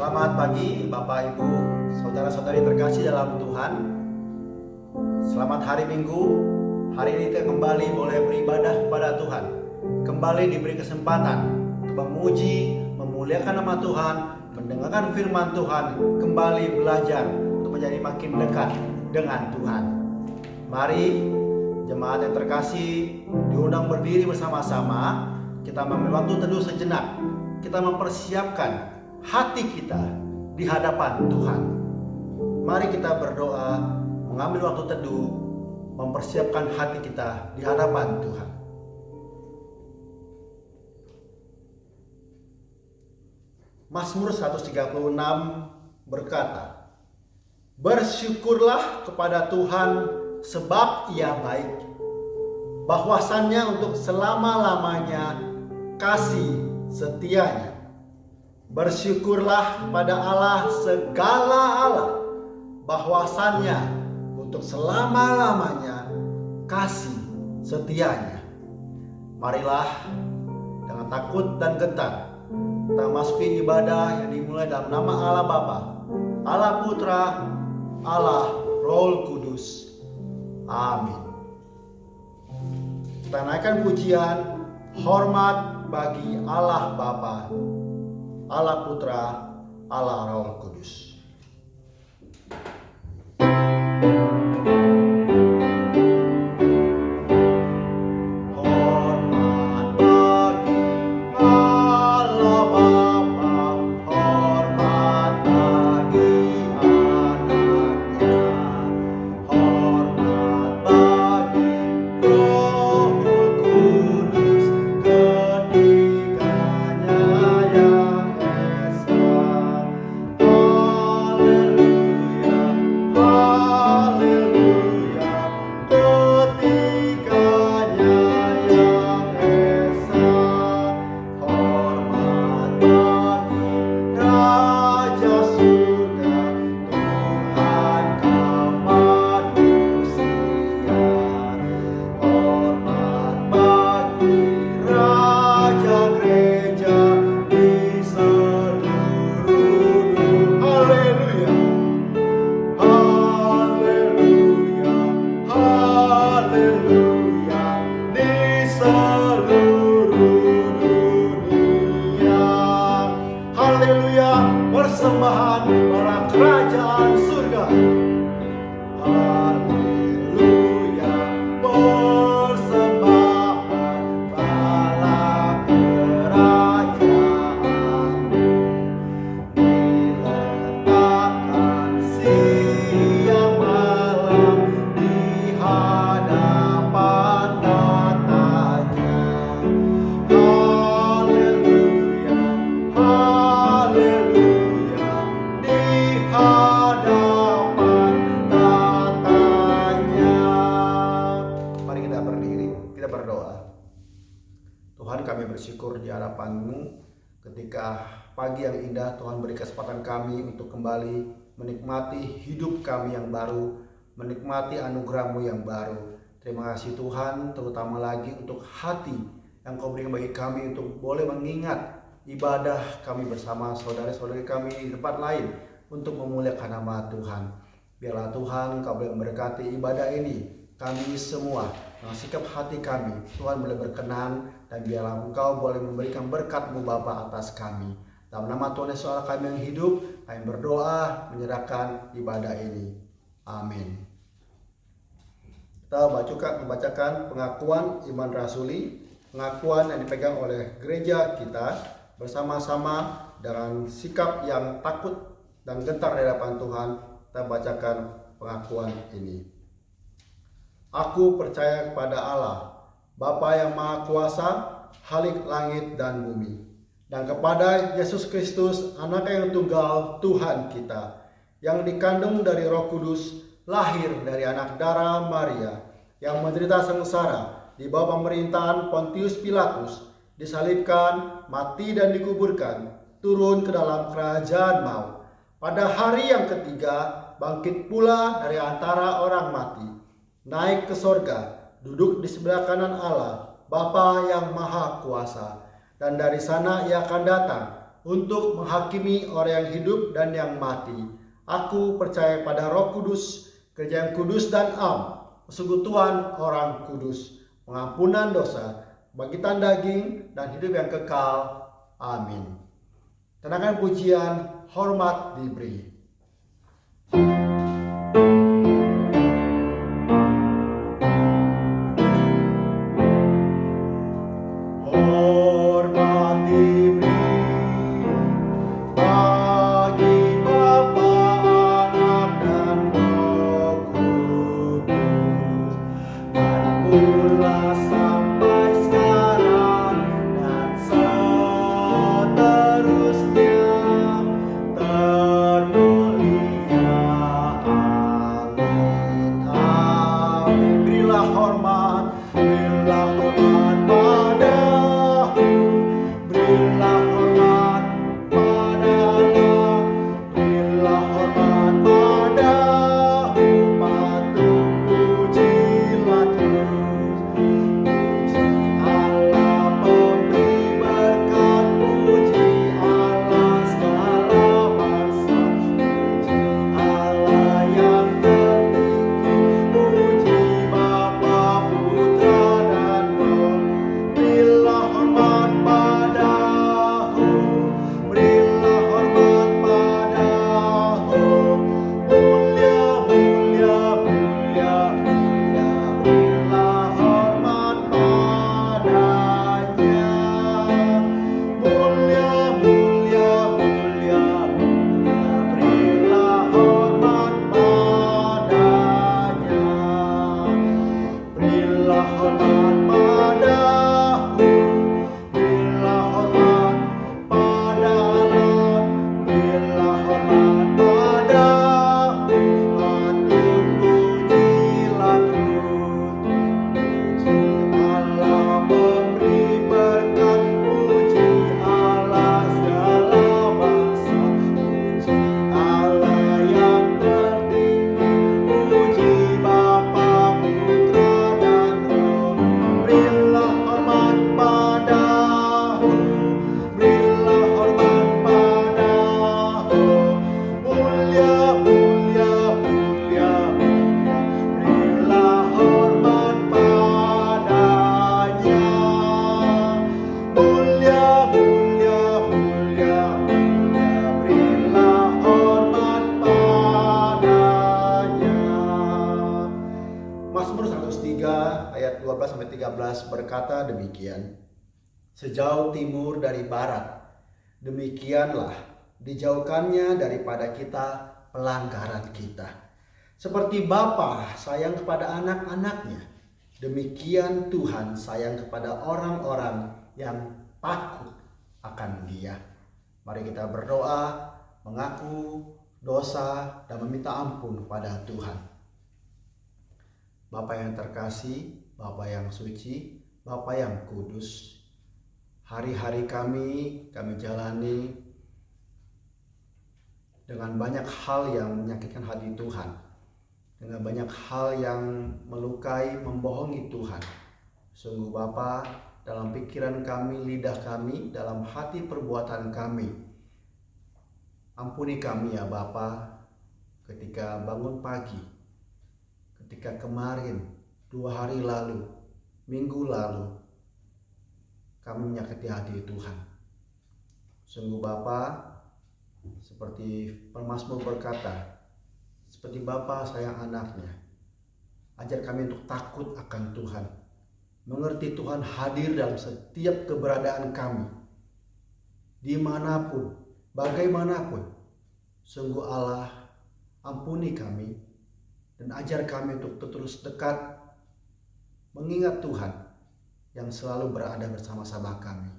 Selamat pagi Bapak Ibu, saudara-saudari terkasih dalam Tuhan. Selamat hari Minggu. Hari ini kita kembali boleh beribadah kepada Tuhan. Kembali diberi kesempatan untuk memuji, memuliakan nama Tuhan, mendengarkan firman Tuhan, kembali belajar untuk menjadi makin dekat dengan Tuhan. Mari jemaat yang terkasih diundang berdiri bersama-sama. Kita mengambil waktu teduh sejenak. Kita mempersiapkan hati kita di hadapan Tuhan. Mari kita berdoa, mengambil waktu teduh, mempersiapkan hati kita di hadapan Tuhan. Mazmur 136 berkata, "Bersyukurlah kepada Tuhan sebab Ia baik. Bahwasannya untuk selama-lamanya kasih setianya. Bersyukurlah pada Allah segala Allah, bahwasannya untuk selama-lamanya kasih setianya." Marilah dengan takut dan gentar kita masuki ibadah yang dimulai dalam nama Allah Bapa, Allah Putra, Allah Roh Kudus. Amin. Kita naikkan pujian hormat bagi Allah Bapa, Allah Putra, Allah Roh Kudus. Persembahan para kerajaan surga. Haleluya. Persembahan para kerajaan diletakkan siang malam di hadapan tatanya. Haleluya. Haleluya. Hadapan tatanya. Mari kita berdiri, kita berdoa. Tuhan, kami bersyukur di hadapan-Mu ketika pagi yang indah Tuhan beri kesempatan kami untuk kembali menikmati hidup kami yang baru, menikmati anugerah-Mu yang baru. Terima kasih Tuhan, terutama lagi untuk hati yang Kau berikan bagi kami untuk boleh mengingat ibadah kami bersama saudara-saudari kami di tempat lain untuk memuliakan nama Tuhan. Biarlah Tuhan Kau boleh memberkati ibadah ini, kami semua, dengan sikap hati kami, Tuhan boleh berkenan, dan biarlah Engkau boleh memberikan berkat-Mu Bapa atas kami. Dalam nama Tuhan Yesus Allah kami yang hidup, kami berdoa menyerahkan ibadah ini. Amin. Kita membacakan pengakuan iman rasuli, pengakuan yang dipegang oleh gereja kita bersama-sama dengan sikap yang takut dan gentar di hadapan Tuhan. Kita bacakan pengakuan ini. Aku percaya kepada Allah, Bapa yang Maha Kuasa, Khalik langit dan bumi, dan kepada Yesus Kristus, Anak yang tunggal Tuhan kita, yang dikandung dari Roh Kudus, lahir dari anak darah Maria, yang menderita sengsara di bawah pemerintahan Pontius Pilatus, disalibkan, mati dan dikuburkan, turun ke dalam kerajaan maut. Pada hari yang ketiga, bangkit pula dari antara orang mati, naik ke sorga, duduk di sebelah kanan Allah, Bapa yang Maha Kuasa. Dan dari sana Ia akan datang untuk menghakimi orang yang hidup dan yang mati. Aku percaya pada Roh Kudus, Gereja yang kudus dan am, persekutuan orang kudus, pengampunan dosa, bangkitan daging, dan hidup yang kekal. Amin. Tenangkan pujian, hormat diberi. Ayat 12-13 berkata demikian. Sejauh timur dari barat, demikianlah dijauhkannya daripada kita pelanggaran kita. Seperti Bapa sayang kepada anak-anaknya, demikian Tuhan sayang kepada orang-orang yang takut akan Dia. Mari kita berdoa, mengaku dosa dan meminta ampun pada Tuhan. Bapa yang terkasih, Bapa yang suci, Bapa yang kudus, hari-hari kami jalani dengan banyak hal yang menyakitkan hati Tuhan, dengan banyak hal yang melukai, membohongi Tuhan. Sungguh Bapa, dalam pikiran kami, lidah kami, dalam hati perbuatan kami, ampuni kami ya Bapa, ketika bangun pagi, ketika kemarin, 2 hari lalu, minggu lalu, kami menyakiti hati Tuhan. Sungguh Bapa, seperti pemazmur berkata, seperti Bapa sayang anaknya, ajar kami untuk takut akan Tuhan, mengerti Tuhan hadir dalam setiap keberadaan kami, dimanapun, bagaimanapun. Sungguh Allah, ampuni kami dan ajar kami untuk terus dekat, mengingat Tuhan yang selalu berada bersama-sama kami,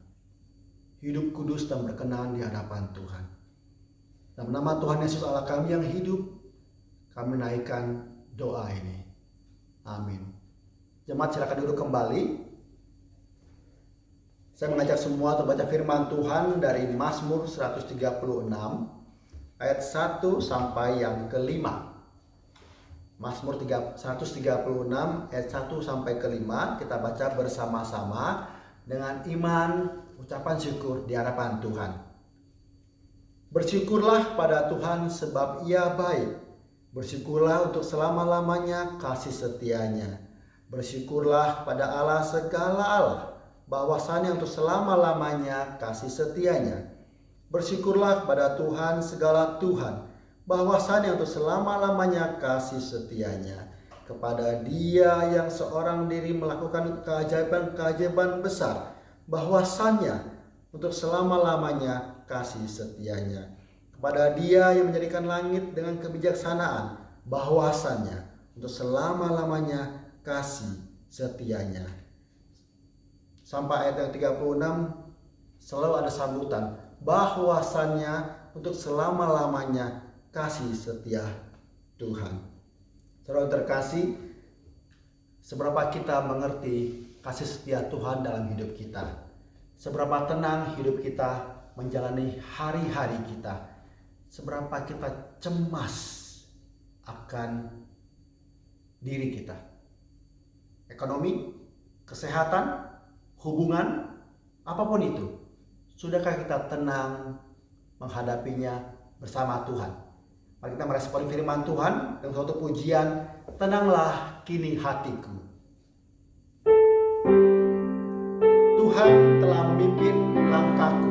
hidup kudus dan berkenan di hadapan Tuhan. Dalam nama Tuhan Yesus Allah kami yang hidup, kami naikkan doa ini. Amin. Jemaat silakan duduk kembali. Saya mengajak semua untuk baca firman Tuhan dari Mazmur 136 ayat 1 sampai yang kelima. Mazmur 136 ayat 1 sampai kelima kita baca bersama-sama dengan iman, ucapan syukur di hadapan Tuhan. Bersyukurlah pada Tuhan sebab Ia baik. Bersyukurlah untuk selama-lamanya kasih setianya. Bersyukurlah pada Allah segala Allah, bahwasannya untuk selama-lamanya kasih setianya. Bersyukurlah pada Tuhan segala Tuhan, bahwasannya untuk selama-lamanya kasih setianya. Kepada Dia yang seorang diri melakukan keajaiban-keajaiban besar, bahwasannya untuk selama-lamanya kasih setianya. Kepada Dia yang menjadikan langit dengan kebijaksanaan, bahwasannya untuk selama-lamanya kasih setianya. Sampai ayat yang 36 selalu ada sambutan, bahwasannya untuk selama-lamanya kasih setia Tuhan. Saudara terkasih, seberapa kita mengerti kasih setia Tuhan dalam hidup kita, seberapa tenang hidup kita menjalani hari-hari kita, seberapa kita cemas akan diri kita, ekonomi, kesehatan, hubungan, apapun itu. Sudahkah kita tenang menghadapinya bersama Tuhan? Mari kita meresponi firman Tuhan dengan suatu pujian, tenanglah kini hatiku. Tuhan telah memimpin langkahku.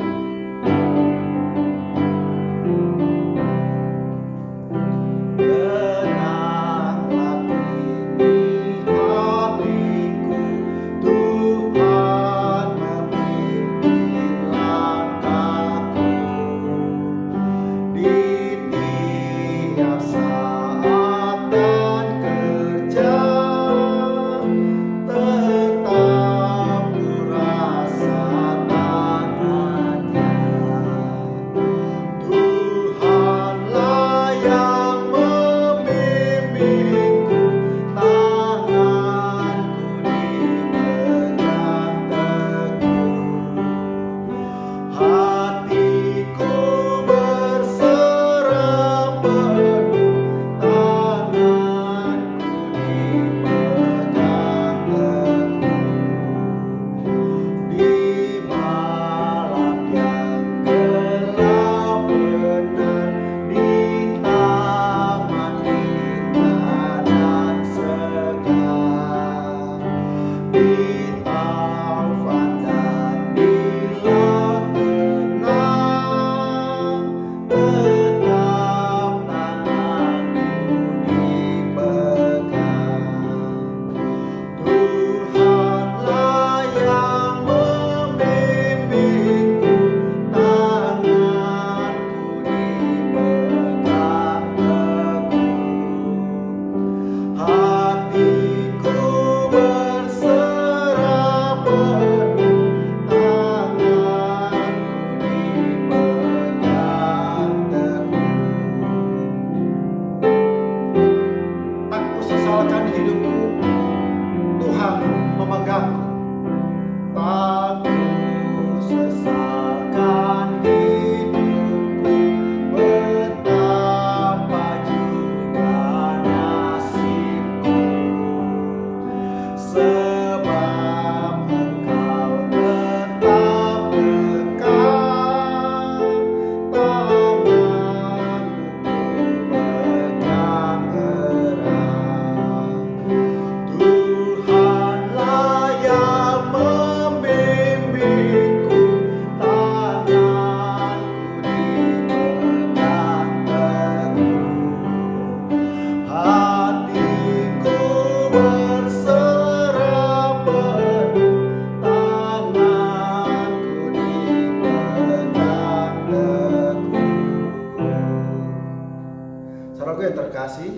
Saudaraku yang terkasih,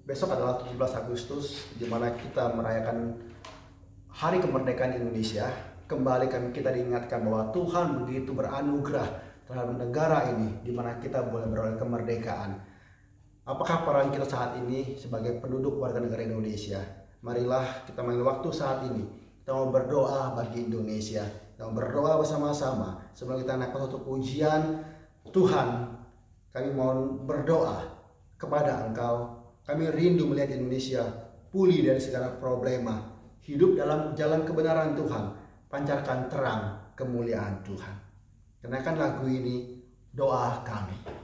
besok adalah 17 Agustus di mana kita merayakan Hari Kemerdekaan Indonesia. Kembali kita diingatkan bahwa Tuhan begitu beranugerah terhadap negara ini di mana kita boleh beroleh kemerdekaan. Apakah peran kita saat ini sebagai penduduk warga negara Indonesia? Marilah kita mengambil waktu saat ini. Kita mau berdoa bagi Indonesia. Kita mau berdoa bersama-sama. Sebelum kita naikkan satu pujian, Tuhan, kami mohon berdoa kepada Engkau. Kami rindu melihat Indonesia pulih dari segala problema, hidup dalam jalan kebenaran Tuhan, pancarkan terang kemuliaan Tuhan. Kenakan lagu ini, doa kami.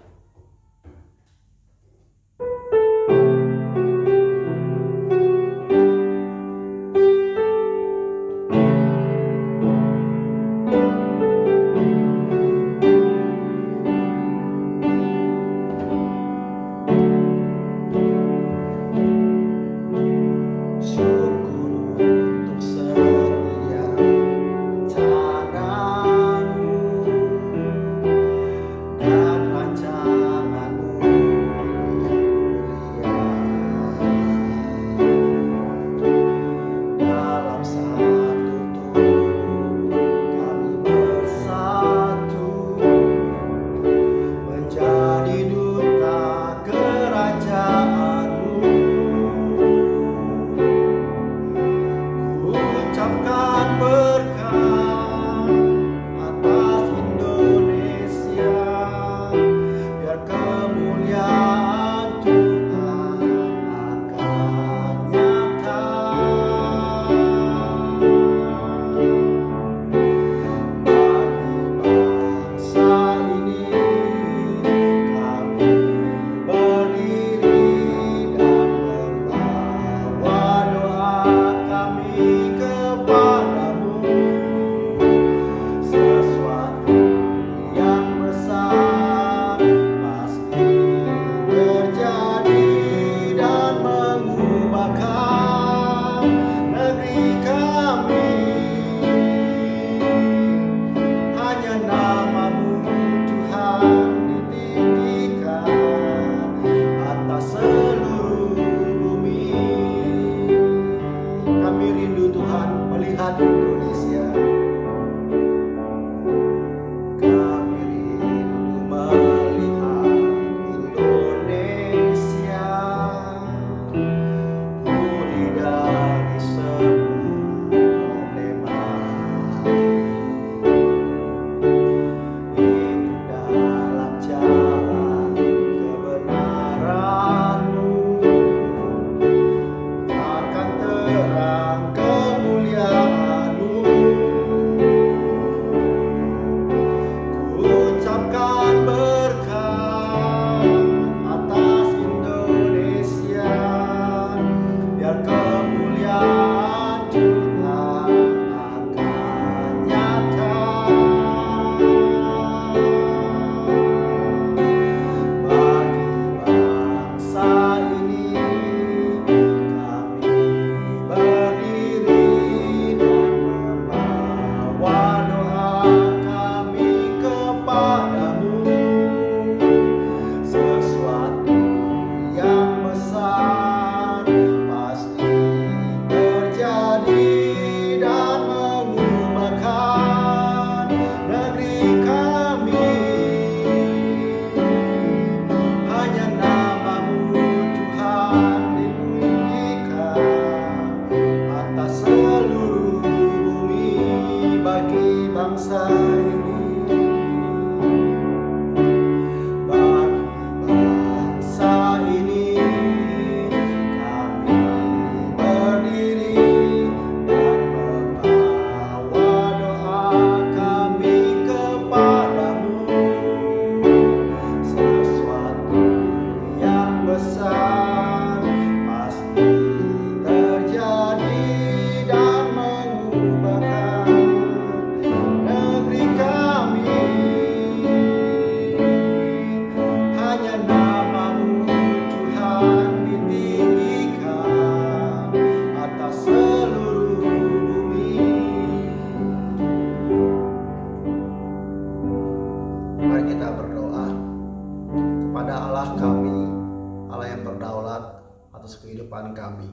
kehidupan kami,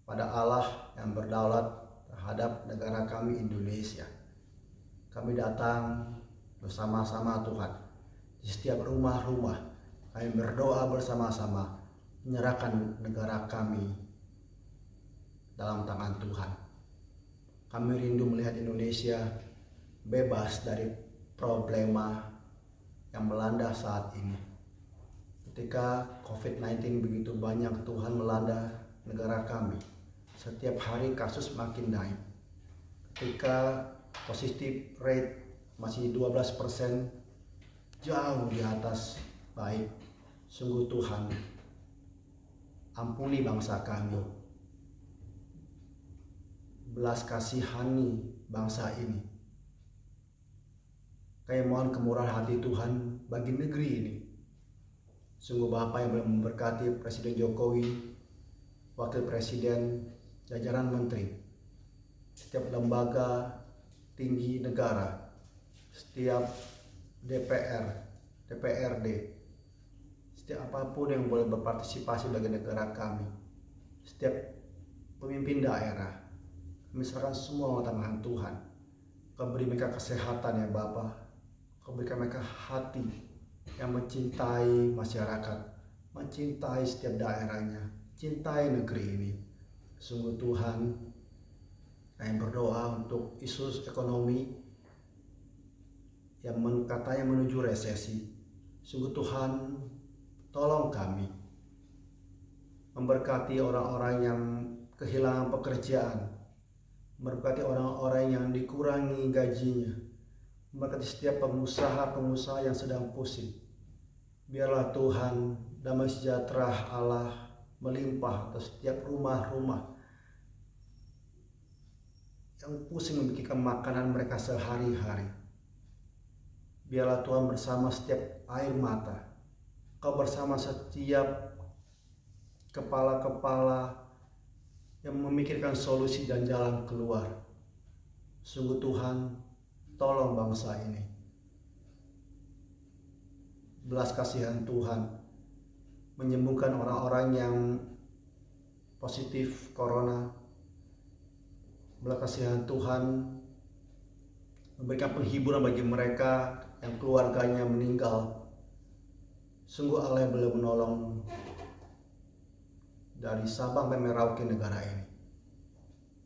pada Allah yang berdaulat terhadap negara kami Indonesia. Kami datang bersama-sama Tuhan di setiap rumah-rumah. Kami berdoa bersama-sama menyerahkan negara kami dalam tangan Tuhan. Kami rindu melihat Indonesia bebas dari problema yang melanda saat ini. Ketika COVID-19 begitu banyak Tuhan melanda negara kami, setiap hari kasus makin naik. Ketika positive rate masih 12%, jauh di atas baik. Sungguh Tuhan, ampuni bangsa kami, belas kasihani bangsa ini. Kami mohon kemurahan hati Tuhan bagi negeri ini. Sungguh Bapa yang boleh memberkati Presiden Jokowi, Wakil Presiden, jajaran menteri, setiap lembaga tinggi negara, setiap DPR, DPRD, setiap apapun yang boleh berpartisipasi bagi negara kami, setiap pemimpin daerah, kami serahkan semua tangan Tuhan. Kau beri mereka kesehatan ya Bapa, Kau berikan mereka hati yang mencintai masyarakat, mencintai setiap daerahnya, cintai negeri ini. Sungguh Tuhan, kami berdoa untuk isu ekonomi yang katanya menuju resesi. Sungguh Tuhan, tolong kami memberkati orang-orang yang kehilangan pekerjaan, memberkati orang-orang yang dikurangi gajinya, memberkati setiap pengusaha-pengusaha yang sedang pusing. Biarlah Tuhan, damai sejahtera Allah melimpah atas setiap rumah-rumah yang pusing memikirkan makanan mereka sehari-hari. Biarlah Tuhan bersama setiap air mata. Kau bersama setiap kepala-kepala yang memikirkan solusi dan jalan keluar. Sungguh Tuhan, tolong bangsa ini. Belas kasihan Tuhan, menyembuhkan orang-orang yang positif corona. Belas kasihan Tuhan, memberikan penghiburan bagi mereka yang keluarganya meninggal. Sungguh Allah yang boleh menolong dari Sabang sampai Merauke negara ini.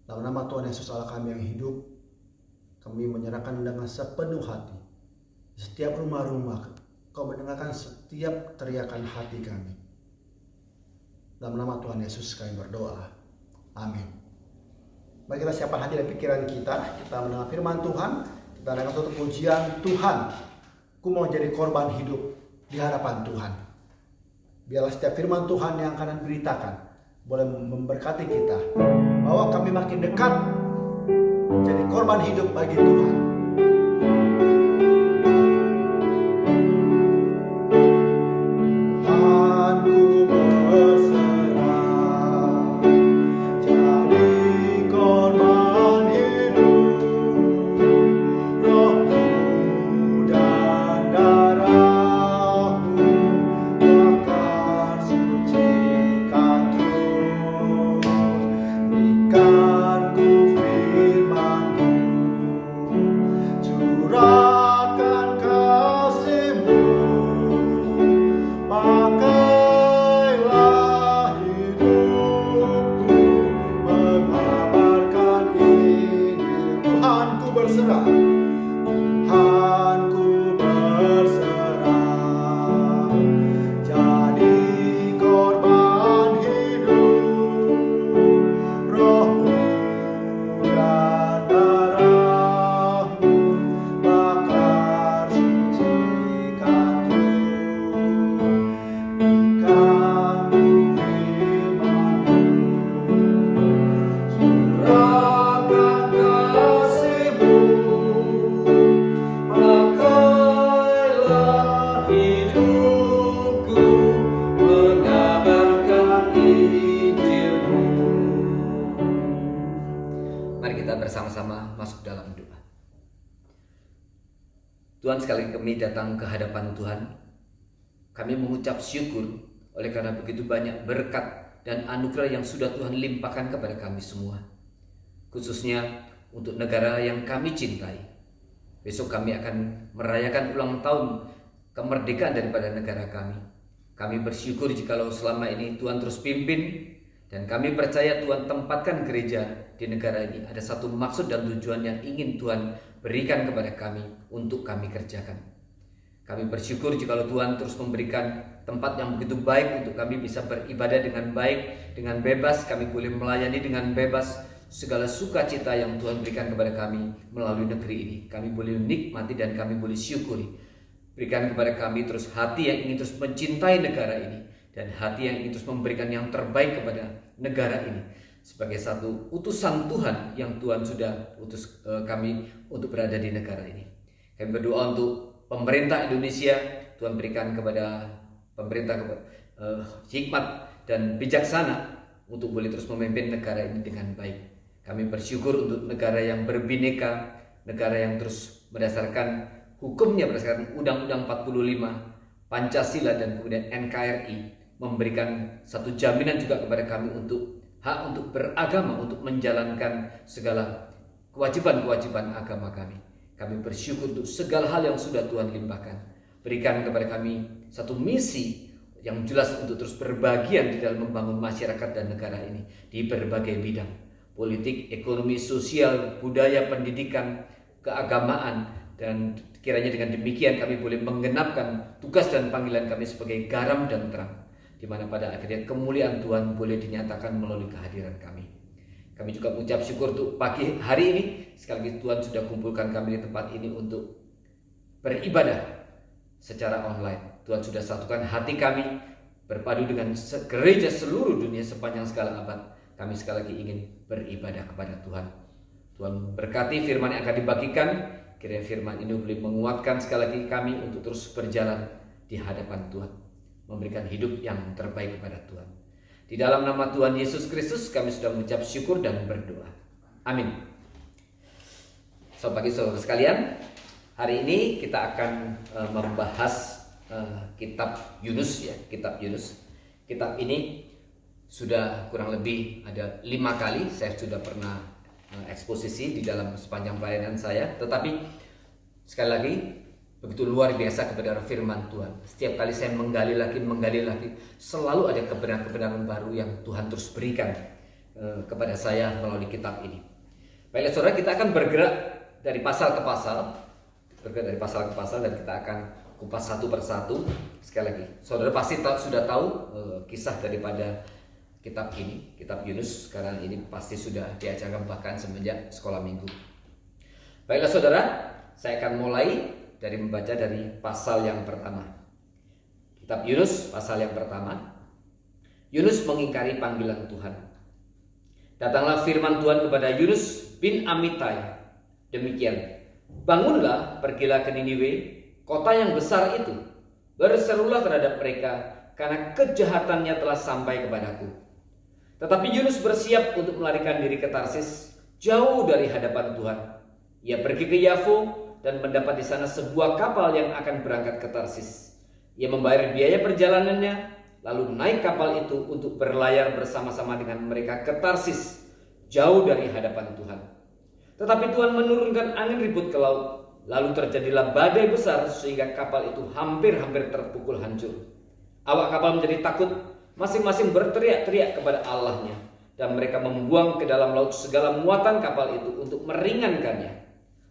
Dalam nama Tuhan Yesus Allah kami yang hidup, kami menyerahkan dengan sepenuh hati. Setiap rumah-rumah, Kau mendengarkan setiap teriakan hati kami. Dalam nama Tuhan Yesus kami berdoa. Amin. Mari kita siapkan hati dan pikiran kita mendengar firman Tuhan. Kita dengar suatu pujian, Tuhan, ku mau jadi korban hidup di hadapan Tuhan. Biarlah setiap firman Tuhan yang akan diberitakan boleh memberkati kita, bahwa kami makin dekat menjadi korban hidup bagi Tuhan. Bersama-sama masuk dalam doa. Tuhan, sekali kami datang ke hadapan Tuhan, kami mengucap syukur oleh karena begitu banyak berkat dan anugerah yang sudah Tuhan limpahkan kepada kami semua, khususnya untuk negara yang kami cintai. Besok kami akan merayakan ulang tahun kemerdekaan daripada negara kami. Kami bersyukur jikalau selama ini Tuhan terus pimpin, dan kami percaya Tuhan tempatkan gereja di negara ini ada satu maksud dan tujuan yang ingin Tuhan berikan kepada kami untuk kami kerjakan. Kami bersyukur jikalau Tuhan terus memberikan tempat yang begitu baik untuk kami bisa beribadah dengan baik, dengan bebas. Kami boleh melayani dengan bebas segala sukacita yang Tuhan berikan kepada kami melalui negeri ini. Kami boleh menikmati dan kami boleh syukuri. Berikan kepada kami terus hati yang ingin terus mencintai negara ini, dan hati yang ingin terus memberikan yang terbaik kepada negara ini. Sebagai satu utusan Tuhan yang Tuhan sudah utus kami untuk berada di negara ini. Kami berdoa untuk pemerintah Indonesia. Tuhan berikan kepada pemerintah hikmat dan bijaksana untuk boleh terus memimpin negara ini dengan baik. Kami bersyukur untuk negara yang berbineka, negara yang terus berdasarkan hukumnya, berdasarkan Undang-Undang 45, Pancasila, dan kemudian NKRI, memberikan satu jaminan juga kepada kami untuk hak untuk beragama, untuk menjalankan segala kewajiban-kewajiban agama kami. Kami bersyukur untuk segala hal yang sudah Tuhan limpahkan. Berikan kepada kami satu misi yang jelas untuk terus berbagian di dalam membangun masyarakat dan negara ini di berbagai bidang. Politik, ekonomi, sosial, budaya, pendidikan, keagamaan, dan kiranya dengan demikian kami boleh menggenapkan tugas dan panggilan kami sebagai garam dan terang, di mana pada akhirnya kemuliaan Tuhan boleh dinyatakan melalui kehadiran kami. Kami juga mengucap syukur untuk pagi hari ini. Sekali lagi Tuhan sudah kumpulkan kami di tempat ini untuk beribadah secara online. Tuhan sudah satukan hati kami berpadu dengan gereja seluruh dunia sepanjang segala abad. Kami sekali lagi ingin beribadah kepada Tuhan. Tuhan berkati firman yang akan dibagikan. Kiranya firman ini boleh menguatkan sekali lagi kami untuk terus berjalan di hadapan Tuhan, memberikan hidup yang terbaik kepada Tuhan. Di dalam nama Tuhan Yesus Kristus kami sudah mengucap syukur dan berdoa. Amin. Selamat pagi saudara sekalian. Hari ini kita akan membahas kitab Yunus ya, kitab Yunus. Kitab ini sudah kurang lebih ada 5 kali saya sudah pernah eksposisi di dalam sepanjang pelayanan saya, tetapi sekali lagi begitu luar biasa kebenaran firman Tuhan. Setiap kali saya menggali lagi, selalu ada kebenaran-kebenaran baru yang Tuhan terus berikan kepada saya melalui kitab ini. Baiklah saudara, kita akan bergerak dari pasal ke pasal, dan kita akan kupas satu persatu. Sekali lagi, saudara pasti sudah tahu kisah daripada kitab ini, kitab Yunus, karena ini pasti sudah diajarkan bahkan semenjak sekolah minggu. Baiklah saudara, saya akan mulai dari membaca dari pasal yang pertama. Kitab Yunus pasal yang pertama. Yunus mengingkari panggilan Tuhan. Datanglah firman Tuhan kepada Yunus bin Amittai, demikian: bangunlah, pergilah ke Niniwe, kota yang besar itu. Berserulah terhadap mereka, karena kejahatannya telah sampai kepadaku. Tetapi Yunus bersiap untuk melarikan diri ke Tarsis, jauh dari hadapan Tuhan. Ia pergi ke Yafo dan mendapat di sana sebuah kapal yang akan berangkat ke Tarsis. Ia membayar biaya perjalanannya, lalu naik kapal itu untuk berlayar bersama-sama dengan mereka ke Tarsis, jauh dari hadapan Tuhan. Tetapi Tuhan menurunkan angin ribut ke laut, lalu terjadilah badai besar sehingga kapal itu hampir-hampir terpukul hancur. Awak kapal menjadi takut, masing-masing berteriak-teriak kepada Allahnya, dan mereka membuang ke dalam laut segala muatan kapal itu untuk meringankannya.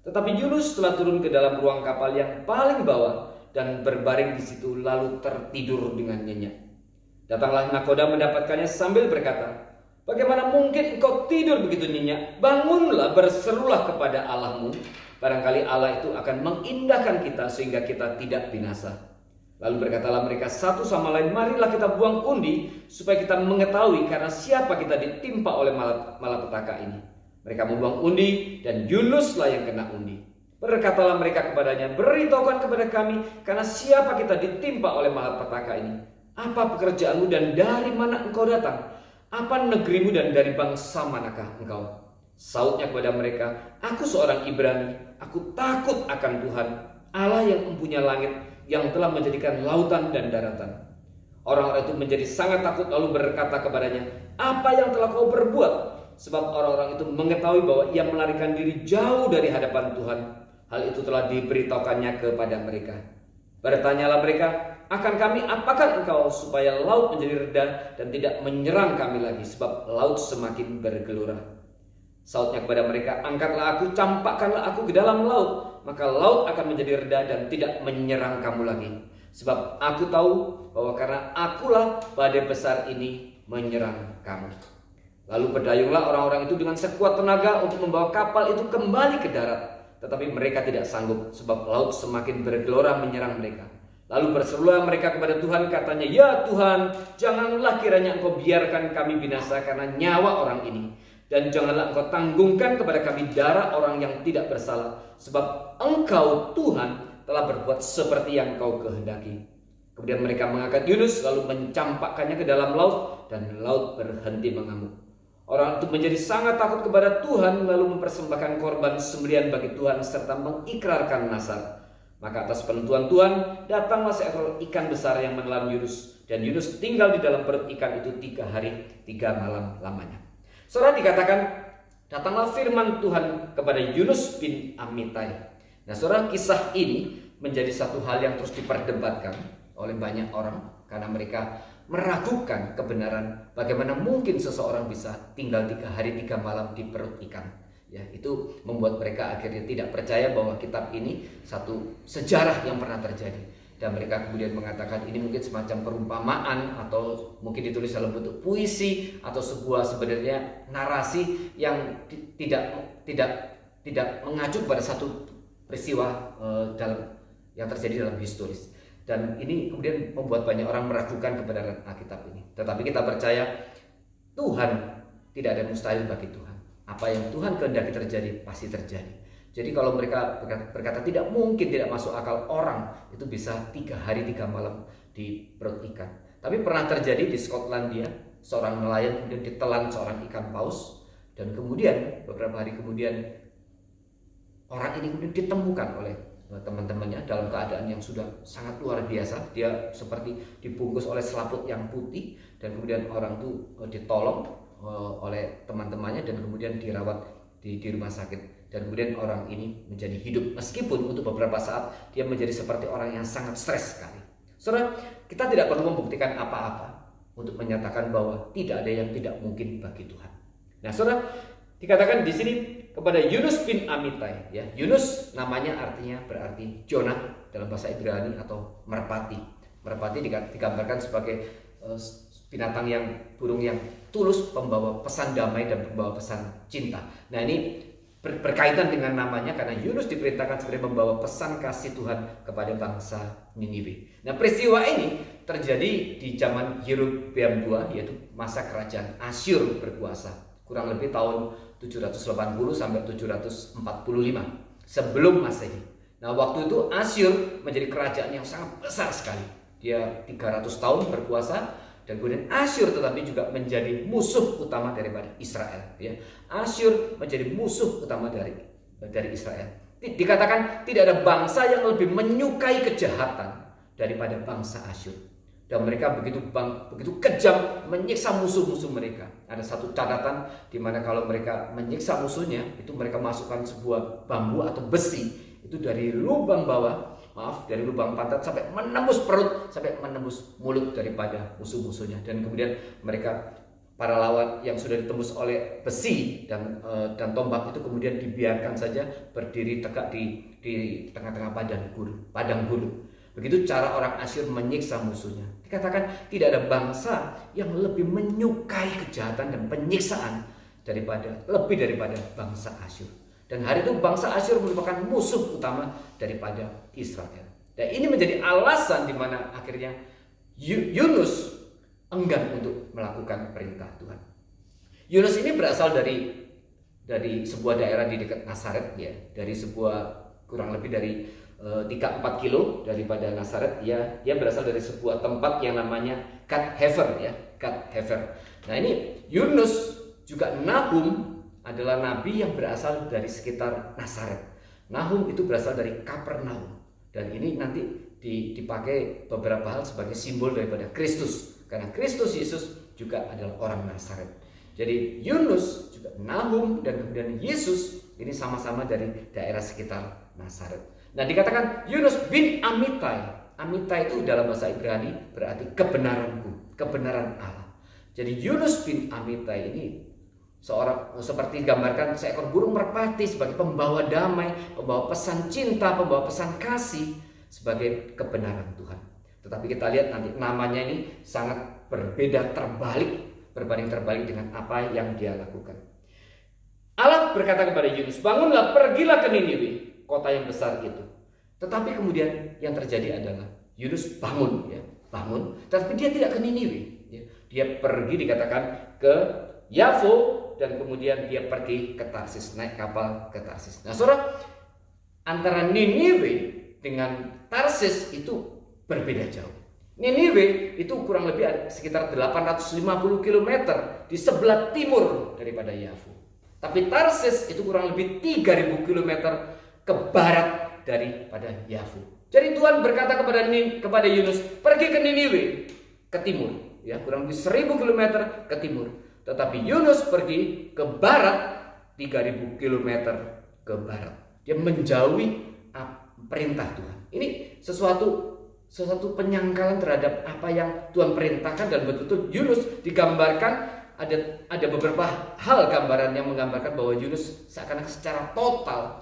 Tetapi Yunus telah turun ke dalam ruang kapal yang paling bawah dan berbaring di situ, lalu tertidur dengan nyenyak. Datanglah nakoda mendapatkannya sambil berkata, "Bagaimana mungkin engkau tidur begitu nyenyak? Bangunlah, berserulah kepada Allahmu. Barangkali Allah itu akan mengindahkan kita sehingga kita tidak binasa." Lalu berkatalah mereka satu sama lain, "Marilah kita buang undi supaya kita mengetahui karena siapa kita ditimpa oleh malapetaka ini." Mereka membuang undi dan Yunuslah yang kena undi. Berkatalah mereka kepadanya, "Beritahukan kepada kami karena siapa kita ditimpa oleh malapetaka ini. Apa pekerjaanmu dan dari mana engkau datang? Apa negerimu dan dari bangsa manakah engkau?" Sautnya kepada mereka, "Aku seorang Ibrani, aku takut akan Tuhan, Allah yang mempunyai langit, yang telah menjadikan lautan dan daratan." Orang-orang itu menjadi sangat takut lalu berkata kepadanya, "Apa yang telah kau berbuat?" Sebab orang-orang itu mengetahui bahwa ia melarikan diri jauh dari hadapan Tuhan. Hal itu telah diberitahukannya kepada mereka. Bertanyalah mereka, "Akan kami apakan engkau supaya laut menjadi reda dan tidak menyerang kami lagi, sebab laut semakin bergelora?" Sautnya kepada mereka, "Angkatlah aku, campakkanlah aku ke dalam laut, maka laut akan menjadi reda dan tidak menyerang kamu lagi. Sebab aku tahu bahwa karena akulah badai besar ini menyerang kamu." Lalu berdayunglah orang-orang itu dengan sekuat tenaga untuk membawa kapal itu kembali ke darat. tetapi mereka tidak sanggup sebab laut semakin bergelora menyerang mereka. Lalu berserulah mereka kepada Tuhan, katanya, "Ya Tuhan, janganlah kiranya Engkau biarkan kami binasa karena nyawa orang ini. Dan janganlah Engkau tanggungkan kepada kami darah orang yang tidak bersalah. Sebab Engkau Tuhan telah berbuat seperti yang Engkau kehendaki." Kemudian mereka mengangkat Yunus lalu mencampakkannya ke dalam laut, dan laut berhenti mengamuk. Orang itu menjadi sangat takut kepada Tuhan lalu mempersembahkan korban sembelihan bagi Tuhan serta mengikrarkan nazar. Maka atas penentuan Tuhan datanglah seekor ikan besar yang menelan Yunus, dan Yunus tinggal di dalam perut ikan itu 3 hari 3 malam lamanya. Saudara, dikatakan datanglah firman Tuhan kepada Yunus bin Amittai. Nah, saudara, kisah ini menjadi satu hal yang terus diperdebatkan oleh banyak orang karena mereka meragukan kebenaran bagaimana mungkin seseorang bisa tinggal 3 hari 3 malam di perut ikan. Ya, itu membuat mereka akhirnya tidak percaya bahwa kitab ini satu sejarah yang pernah terjadi. Dan mereka kemudian mengatakan ini mungkin semacam perumpamaan atau mungkin ditulis dalam bentuk puisi atau sebuah sebenarnya narasi yang tidak mengacu pada satu peristiwa yang terjadi dalam historis. Dan ini kemudian membuat banyak orang meragukan kebenaran Alkitab ini. Tetapi kita percaya Tuhan tidak ada mustahil bagi Tuhan. Apa yang Tuhan kehendaki terjadi pasti terjadi. Jadi kalau mereka berkata tidak mungkin, tidak masuk akal orang itu bisa 3 hari 3 malam di perut ikan. Tapi pernah terjadi di Skotlandia, seorang nelayan kemudian ditelan seorang ikan paus, dan kemudian beberapa hari kemudian orang ini kemudian ditemukan oleh teman-temannya dalam keadaan yang sudah sangat luar biasa. Dia seperti dibungkus oleh selaput yang putih, dan kemudian orang itu ditolong oleh teman-temannya dan kemudian dirawat di rumah sakit, dan kemudian orang ini menjadi hidup meskipun untuk beberapa saat dia menjadi seperti orang yang sangat stres sekali. Saudara, kita tidak perlu membuktikan apa-apa untuk menyatakan bahwa tidak ada yang tidak mungkin bagi Tuhan. Nah, saudara, dikatakan di sini kepada Yunus bin Amittai, ya. Yunus namanya artinya berarti Jonah dalam bahasa Ibrani atau merpati. Merpati digambarkan sebagai binatang yang burung yang tulus, pembawa pesan damai dan pembawa pesan cinta. Nah, ini berkaitan dengan namanya karena Yunus diperintahkan sebagai membawa pesan kasih Tuhan kepada bangsa Niniwe. Nah, peristiwa ini terjadi di zaman Yerobeam II, yaitu masa kerajaan Asyur berkuasa, kurang lebih tahun 780 sampai 745 sebelum Masehi. Nah, waktu itu Asyur menjadi kerajaan yang sangat besar sekali. Dia 300 tahun berkuasa. Dan kemudian Asyur tetapi juga menjadi musuh utama daripada Israel, ya. Asyur menjadi musuh utama dari Israel. Dikatakan tidak ada bangsa yang lebih menyukai kejahatan daripada bangsa Asyur. Dan mereka begitu kejam menyiksa musuh-musuh mereka. Ada satu catatan di mana kalau mereka menyiksa musuhnya, itu mereka masukkan sebuah bambu atau besi itu dari lubang dari lubang pantat sampai menembus perut, sampai menembus mulut daripada musuh-musuhnya. Dan kemudian mereka, para lawan yang sudah ditembus oleh besi dan tombak itu kemudian dibiarkan saja berdiri tegak di tengah-tengah padang gurun. Begitu cara orang Asyur menyiksa musuhnya. Dikatakan tidak ada bangsa yang lebih menyukai kejahatan dan penyiksaan lebih daripada bangsa Asyur. Dan hari itu bangsa Asyur merupakan musuh utama daripada Israel. Dan ini menjadi alasan di mana akhirnya Yunus enggan untuk melakukan perintah Tuhan. Yunus ini berasal dari sebuah daerah di dekat Nazaret, ya, dari sebuah kurang lebih dari 3-4 kilo daripada Nazaret. Dia berasal dari sebuah tempat yang namanya Gat Hefer, ya, Gat Hefer. Nah, ini Yunus juga Nahum adalah nabi yang berasal dari sekitar Nazaret. Nahum itu berasal dari Kapernaum, dan ini nanti dipakai beberapa hal sebagai simbol daripada Kristus, karena Kristus Yesus juga adalah orang Nazaret. Jadi Yunus juga Nahum dan kemudian Yesus ini sama-sama dari daerah sekitar Nazaret. Nah, dikatakan Yunus bin Amittai. Amittai itu dalam bahasa Ibrani berarti kebenaranku, kebenaran Allah. Jadi Yunus bin Amittai ini seorang seperti digambarkan seekor burung merpati sebagai pembawa damai, pembawa pesan cinta, pembawa pesan kasih sebagai kebenaran Tuhan. Tetapi kita lihat nanti namanya ini sangat berbanding terbalik dengan apa yang dia lakukan. Allah berkata kepada Yunus, "Bangunlah, pergilah ke Niniwe kota yang besar itu. Tetapi kemudian yang terjadi adalah Yunus bangun, ya, bangun, tapi dia tidak ke Niniwe. Ya. Dia pergi dikatakan ke Yafo dan kemudian dia pergi ke Tarsis, naik kapal ke Tarsis. Nah, saudara, antara Niniwe dengan Tarsis itu berbeda jauh. Niniwe itu kurang lebih sekitar 850 km di sebelah timur daripada Yafo. Tapi Tarsis itu kurang lebih 3000 km ke barat daripada Yafo. Jadi Tuhan berkata kepada Yunus, pergi ke Niniwe, ke timur, ya, kurang lebih 1000 km ke timur. Tetapi Yunus pergi ke barat 3000 km ke barat. Dia menjauhi perintah Tuhan. Ini sesuatu penyangkalan terhadap apa yang Tuhan perintahkan, dan betul-betul Yunus digambarkan ada beberapa hal gambaran yang menggambarkan bahwa Yunus seakan-akan secara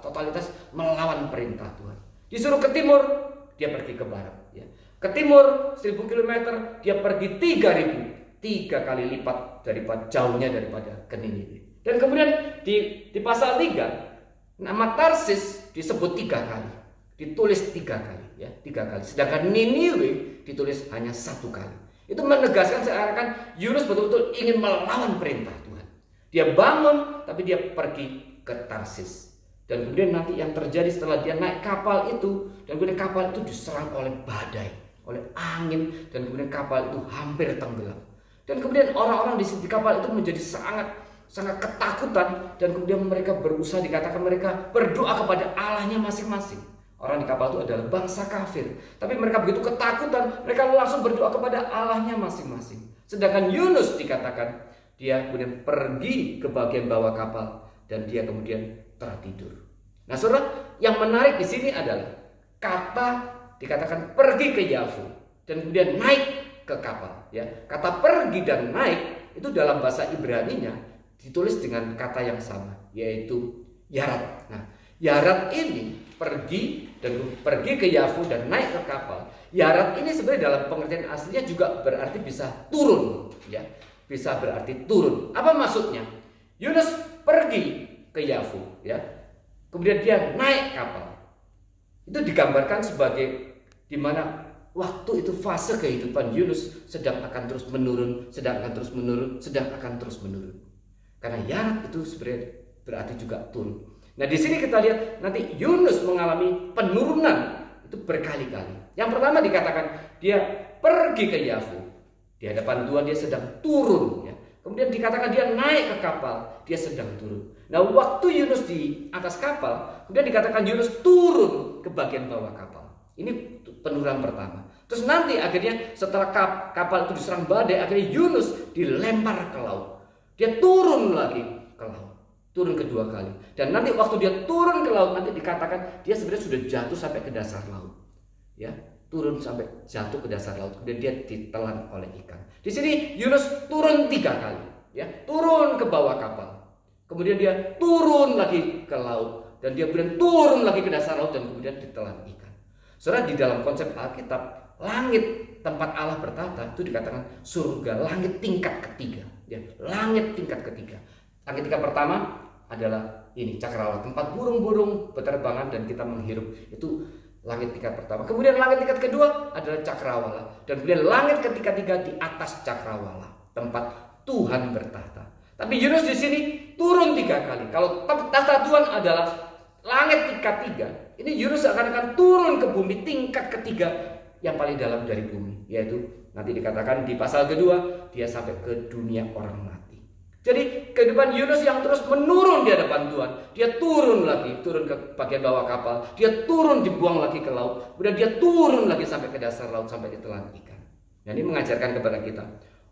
totalitas melawan perintah Tuhan. Disuruh ke timur, dia pergi ke barat, ya. Ke timur 1000 km, dia pergi 3000, 3 kali lipat daripada jauhnya daripada ke Niniwe. Dan kemudian di pasal 3 nama Tarsis disebut 3 kali. Ditulis 3 kali, ya, 3 kali. Sedangkan Niniwe ditulis hanya 1 kali. Itu menegaskan seakan-akan Yunus betul-betul ingin melawan perintah Tuhan. Dia bangun, tapi dia pergi ke Tarsis. Dan kemudian nanti yang terjadi setelah dia naik kapal itu, dan kemudian kapal itu diserang oleh badai, oleh angin, dan kemudian kapal itu hampir tenggelam. Dan kemudian orang-orang di kapal itu menjadi sangat ketakutan, dan kemudian mereka berusaha, dikatakan mereka berdoa kepada Allahnya masing-masing. Orang di kapal itu adalah bangsa kafir, tapi mereka begitu ketakutan, mereka langsung berdoa kepada Allahnya masing-masing. Sedangkan Yunus dikatakan dia kemudian pergi ke bagian bawah kapal dan dia kemudian tertidur. Nah, saudara, yang menarik di sini adalah kata dikatakan pergi ke Yafo dan kemudian naik ke kapal. Ya, kata pergi dan naik itu dalam bahasa Ibraninya ditulis dengan kata yang sama, yaitu yarat. Nah, yarat ini pergi ke Yafo dan naik ke kapal. Yarat ini sebenarnya dalam pengertian aslinya juga berarti bisa turun, ya. Bisa berarti turun. Apa maksudnya? Yunus pergi ke Yafo, ya. Kemudian dia naik kapal. Itu digambarkan sebagai di mana waktu itu fase kehidupan Yunus sedang akan terus menurun, sedang akan terus menurun, sedang akan terus menurun. Karena yarat itu sebenarnya berarti juga turun. Nah, di sini kita lihat nanti Yunus mengalami penurunan itu berkali-kali. Yang pertama dikatakan dia pergi ke Yafo. Di hadapan Tuhan dia sedang turun, ya. Kemudian dikatakan dia naik ke kapal, dia sedang turun. Nah, waktu Yunus di atas kapal, kemudian dikatakan Yunus turun ke bagian bawah kapal. Ini penurunan pertama. Terus nanti akhirnya setelah kapal itu diserang badai, akhirnya Yunus dilempar ke laut. Dia turun lagi ke laut. Turun kedua kali. Dan nanti waktu dia turun ke laut, nanti dikatakan dia sebenarnya sudah jatuh sampai ke dasar laut. Ya, turun sampai jatuh ke dasar laut. Kemudian dia ditelan oleh ikan. Di sini Yunus turun 3 kali. Ya, turun ke bawah kapal. Kemudian dia turun lagi ke laut. Dan dia kemudian turun lagi ke dasar laut dan kemudian ditelan ikan. Saudara, di dalam konsep Alkitab, langit tempat Allah bertata itu dikatakan surga, langit tingkat ketiga. Ya, langit tingkat ketiga. Langit tingkat pertama adalah ini cakrawala, tempat burung-burung berterbangan dan kita menghirup. Itu langit tingkat pertama. Kemudian langit tingkat kedua adalah cakrawala, dan kemudian langit ketiga di atas cakrawala, tempat Tuhan bertahta. Tapi Yunus di sini turun 3 kali. Kalau tahta Tuhan adalah langit tingkat 3, ini Yunus akan turun ke bumi tingkat ketiga yang paling dalam dari bumi, yaitu nanti dikatakan di pasal kedua dia sampai ke dunia orang mati. Jadi kehidupan Yunus yang terus menurun di hadapan Tuhan. Dia turun lagi, turun ke bagian bawah kapal. Dia turun, dibuang lagi ke laut. Kemudian dia turun lagi sampai ke dasar laut, sampai ditelan ikan. Dan ini mengajarkan kepada kita,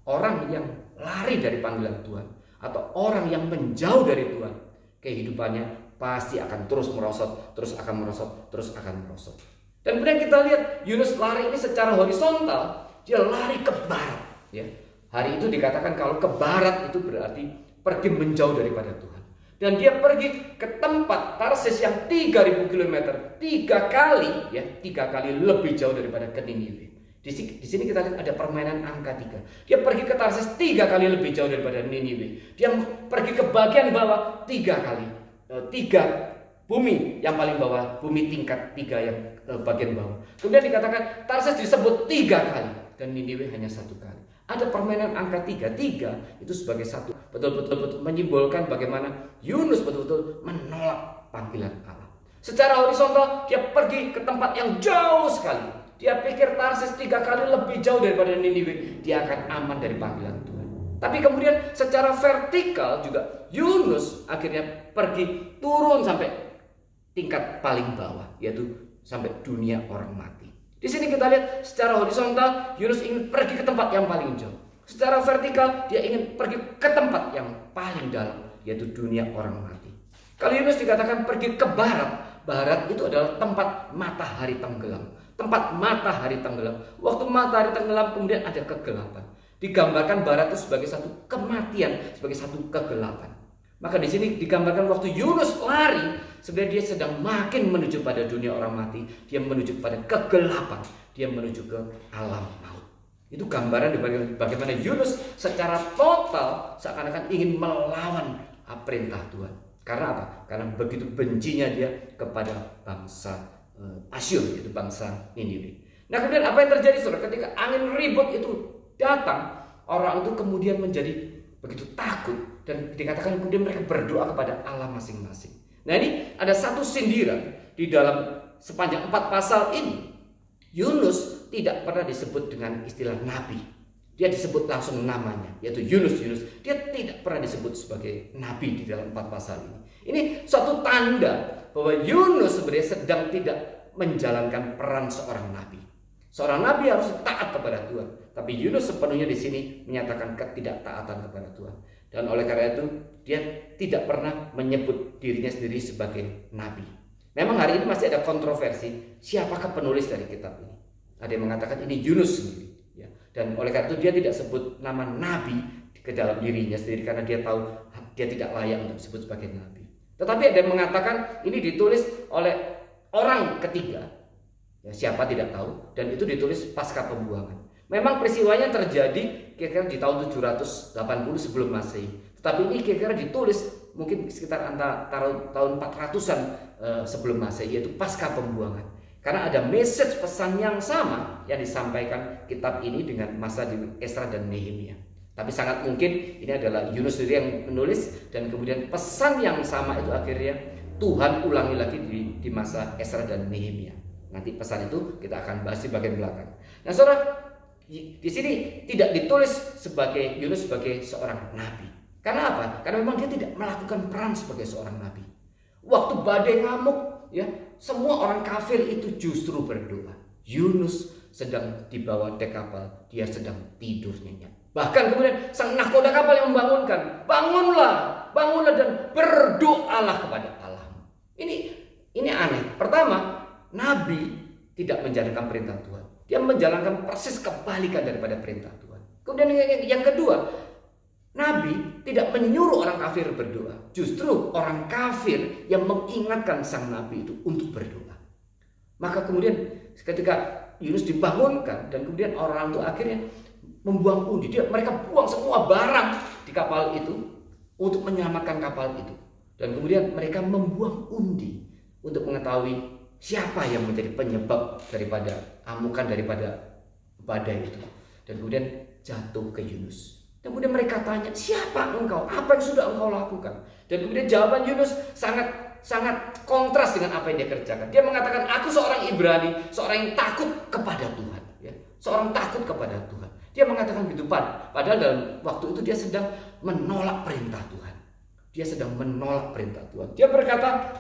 orang yang lari dari panggilan Tuhan atau orang yang menjauh dari Tuhan, kehidupannya pasti akan terus merosot, terus akan merosot, terus akan merosot. Dan kemudian kita lihat Yunus lari ini secara horizontal, dia lari ke barat, ya. Hari itu dikatakan kalau ke barat itu berarti pergi menjauh daripada Tuhan. Dan dia pergi ke tempat Tarsis yang 3000 km, 3 kali, ya, 3 kali lebih jauh daripada ke Niniwe. Di sini kita lihat ada permainan angka 3. Dia pergi ke Tarsis 3 kali lebih jauh daripada Niniwe. Dia pergi ke bagian bawah 3 kali. 3 bumi yang paling bawah, bumi tingkat 3 yang bagian bawah. Kemudian dikatakan Tarsis disebut 3 kali dan Niniwe hanya 1 kali. Ada permainan angka 3 itu sebagai satu. Betul-betul menyimbolkan bagaimana Yunus betul-betul menolak panggilan Allah. Secara horizontal dia pergi ke tempat yang jauh sekali. Dia pikir Tarsis 3 kali lebih jauh daripada Niniwe. Dia akan aman dari panggilan Tuhan. Tapi kemudian secara vertikal juga Yunus akhirnya pergi turun sampai tingkat paling bawah, yaitu sampai dunia orang mati. Di sini kita lihat secara horizontal Yunus ingin pergi ke tempat yang paling jauh. Secara vertikal dia ingin pergi ke tempat yang paling dalam, yaitu dunia orang mati. Kalau Yunus dikatakan pergi ke barat, barat itu adalah tempat matahari tenggelam. Tempat matahari tenggelam. Waktu matahari tenggelam kemudian ada kegelapan. Digambarkan barat itu sebagai satu kematian, sebagai satu kegelapan. Maka di sini digambarkan waktu Yunus lari, sebenarnya dia sedang makin menuju pada dunia orang mati. Dia menuju pada kegelapan, dia menuju ke alam maut. Itu gambaran bagaimana Yunus secara total seakan-akan ingin melawan perintah Tuhan. Karena apa? Karena begitu bencinya dia kepada bangsa Asyur, yaitu bangsa Niniwe. Nah kemudian apa yang terjadi saudara? Ketika angin ribut itu datang, orang itu kemudian menjadi begitu takut dan dikatakan kemudian mereka berdoa kepada Allah masing-masing. Nah ini ada satu sindiran di dalam sepanjang 4 pasal ini. Yunus tidak pernah disebut dengan istilah nabi. Dia disebut langsung namanya, yaitu Yunus. Dia tidak pernah disebut sebagai nabi di dalam 4 pasal ini. Ini suatu tanda bahwa Yunus sebenarnya sedang tidak menjalankan peran seorang nabi. Seorang nabi harus taat kepada Tuhan, tapi Yunus sepenuhnya di sini menyatakan ketidaktaatan kepada Tuhan. Dan oleh karena itu dia tidak pernah menyebut dirinya sendiri sebagai nabi. Memang hari ini masih ada kontroversi siapakah penulis dari kitab ini. Ada yang mengatakan ini Yunus sendiri, ya. Dan oleh karena itu dia tidak sebut nama nabi ke dalam dirinya sendiri karena dia tahu dia tidak layak untuk disebut sebagai nabi. Tetapi ada yang mengatakan ini ditulis oleh orang ketiga. Ya, siapa tidak tahu, dan itu ditulis pasca pembuangan. Memang peristiwanya terjadi kira-kira di tahun 780 sebelum Masehi. Tetapi ini kira-kira ditulis mungkin sekitar antara tahun 400-an sebelum Masehi, yaitu pasca pembuangan. Karena ada message pesan yang sama yang disampaikan kitab ini dengan masa di Esra dan Nehemia. Tapi sangat mungkin ini adalah Yunus sendiri yang menulis, dan kemudian pesan yang sama itu akhirnya Tuhan ulangi lagi di masa Esra dan Nehemia. Nanti pesan itu kita akan bahas di bagian belakang. Nah, saudara, di sini tidak ditulis sebagai Yunus sebagai seorang nabi. Karena apa? Karena memang dia tidak melakukan peran sebagai seorang nabi. Waktu badai ngamuk, ya, semua orang kafir itu justru berdoa. Yunus sedang di bawah dek kapal, dia sedang tidur nyenyak. Bahkan kemudian sang nahkoda kapal yang membangunkan, bangunlah dan berdoalah kepada Allah. Ini aneh. Pertama, nabi tidak menjalankan perintah Tuhan. Dia menjalankan persis kebalikan daripada perintah Tuhan. Kemudian yang kedua, nabi tidak menyuruh orang kafir berdoa. Justru orang kafir yang mengingatkan sang nabi itu untuk berdoa. Maka kemudian ketika Yunus dibangunkan dan kemudian orang itu akhirnya membuang undi. Mereka buang semua barang di kapal itu untuk menyelamatkan kapal itu. Dan kemudian mereka membuang undi untuk mengetahui siapa yang menjadi penyebab daripada amukan daripada badai itu. Dan kemudian jatuh ke Yunus. Dan kemudian mereka tanya, siapa engkau? Apa yang sudah engkau lakukan? Dan kemudian jawaban Yunus sangat kontras dengan apa yang dia kerjakan. Dia mengatakan, aku seorang Ibrani, seorang yang takut kepada Tuhan, ya. Seorang takut kepada Tuhan. Dia mengatakan begitu, padahal dalam waktu itu dia sedang menolak perintah Tuhan. Dia sedang menolak perintah Tuhan. Dia berkata,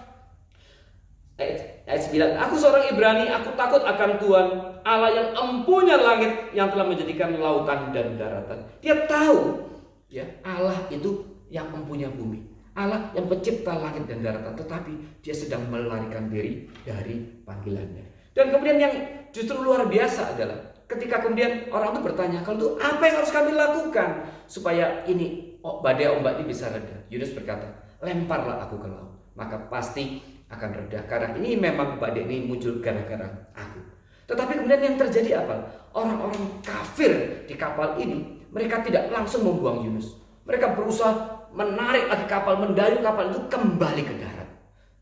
ayat 9, aku seorang Ibrani, aku takut akan Tuhan, Allah yang empunya langit, yang telah menjadikan lautan dan daratan. Dia tahu, ya, Allah itu yang empunya bumi, Allah yang pencipta langit dan daratan, tetapi dia sedang melarikan diri dari panggilannya. Dan kemudian yang justru luar biasa adalah ketika kemudian orang itu bertanya, kalau itu apa yang harus kami lakukan supaya ini badai ombak ini bisa reda? Yunus berkata, lemparlah aku ke laut, maka pasti akan reda. Karena ini memang badai ini muncul gara-gara aku. Tetapi kemudian yang terjadi apa? Orang-orang kafir di kapal ini, mereka tidak langsung membuang Yunus. Mereka berusaha menarik lagi kapal, mendayung kapal itu kembali ke darat.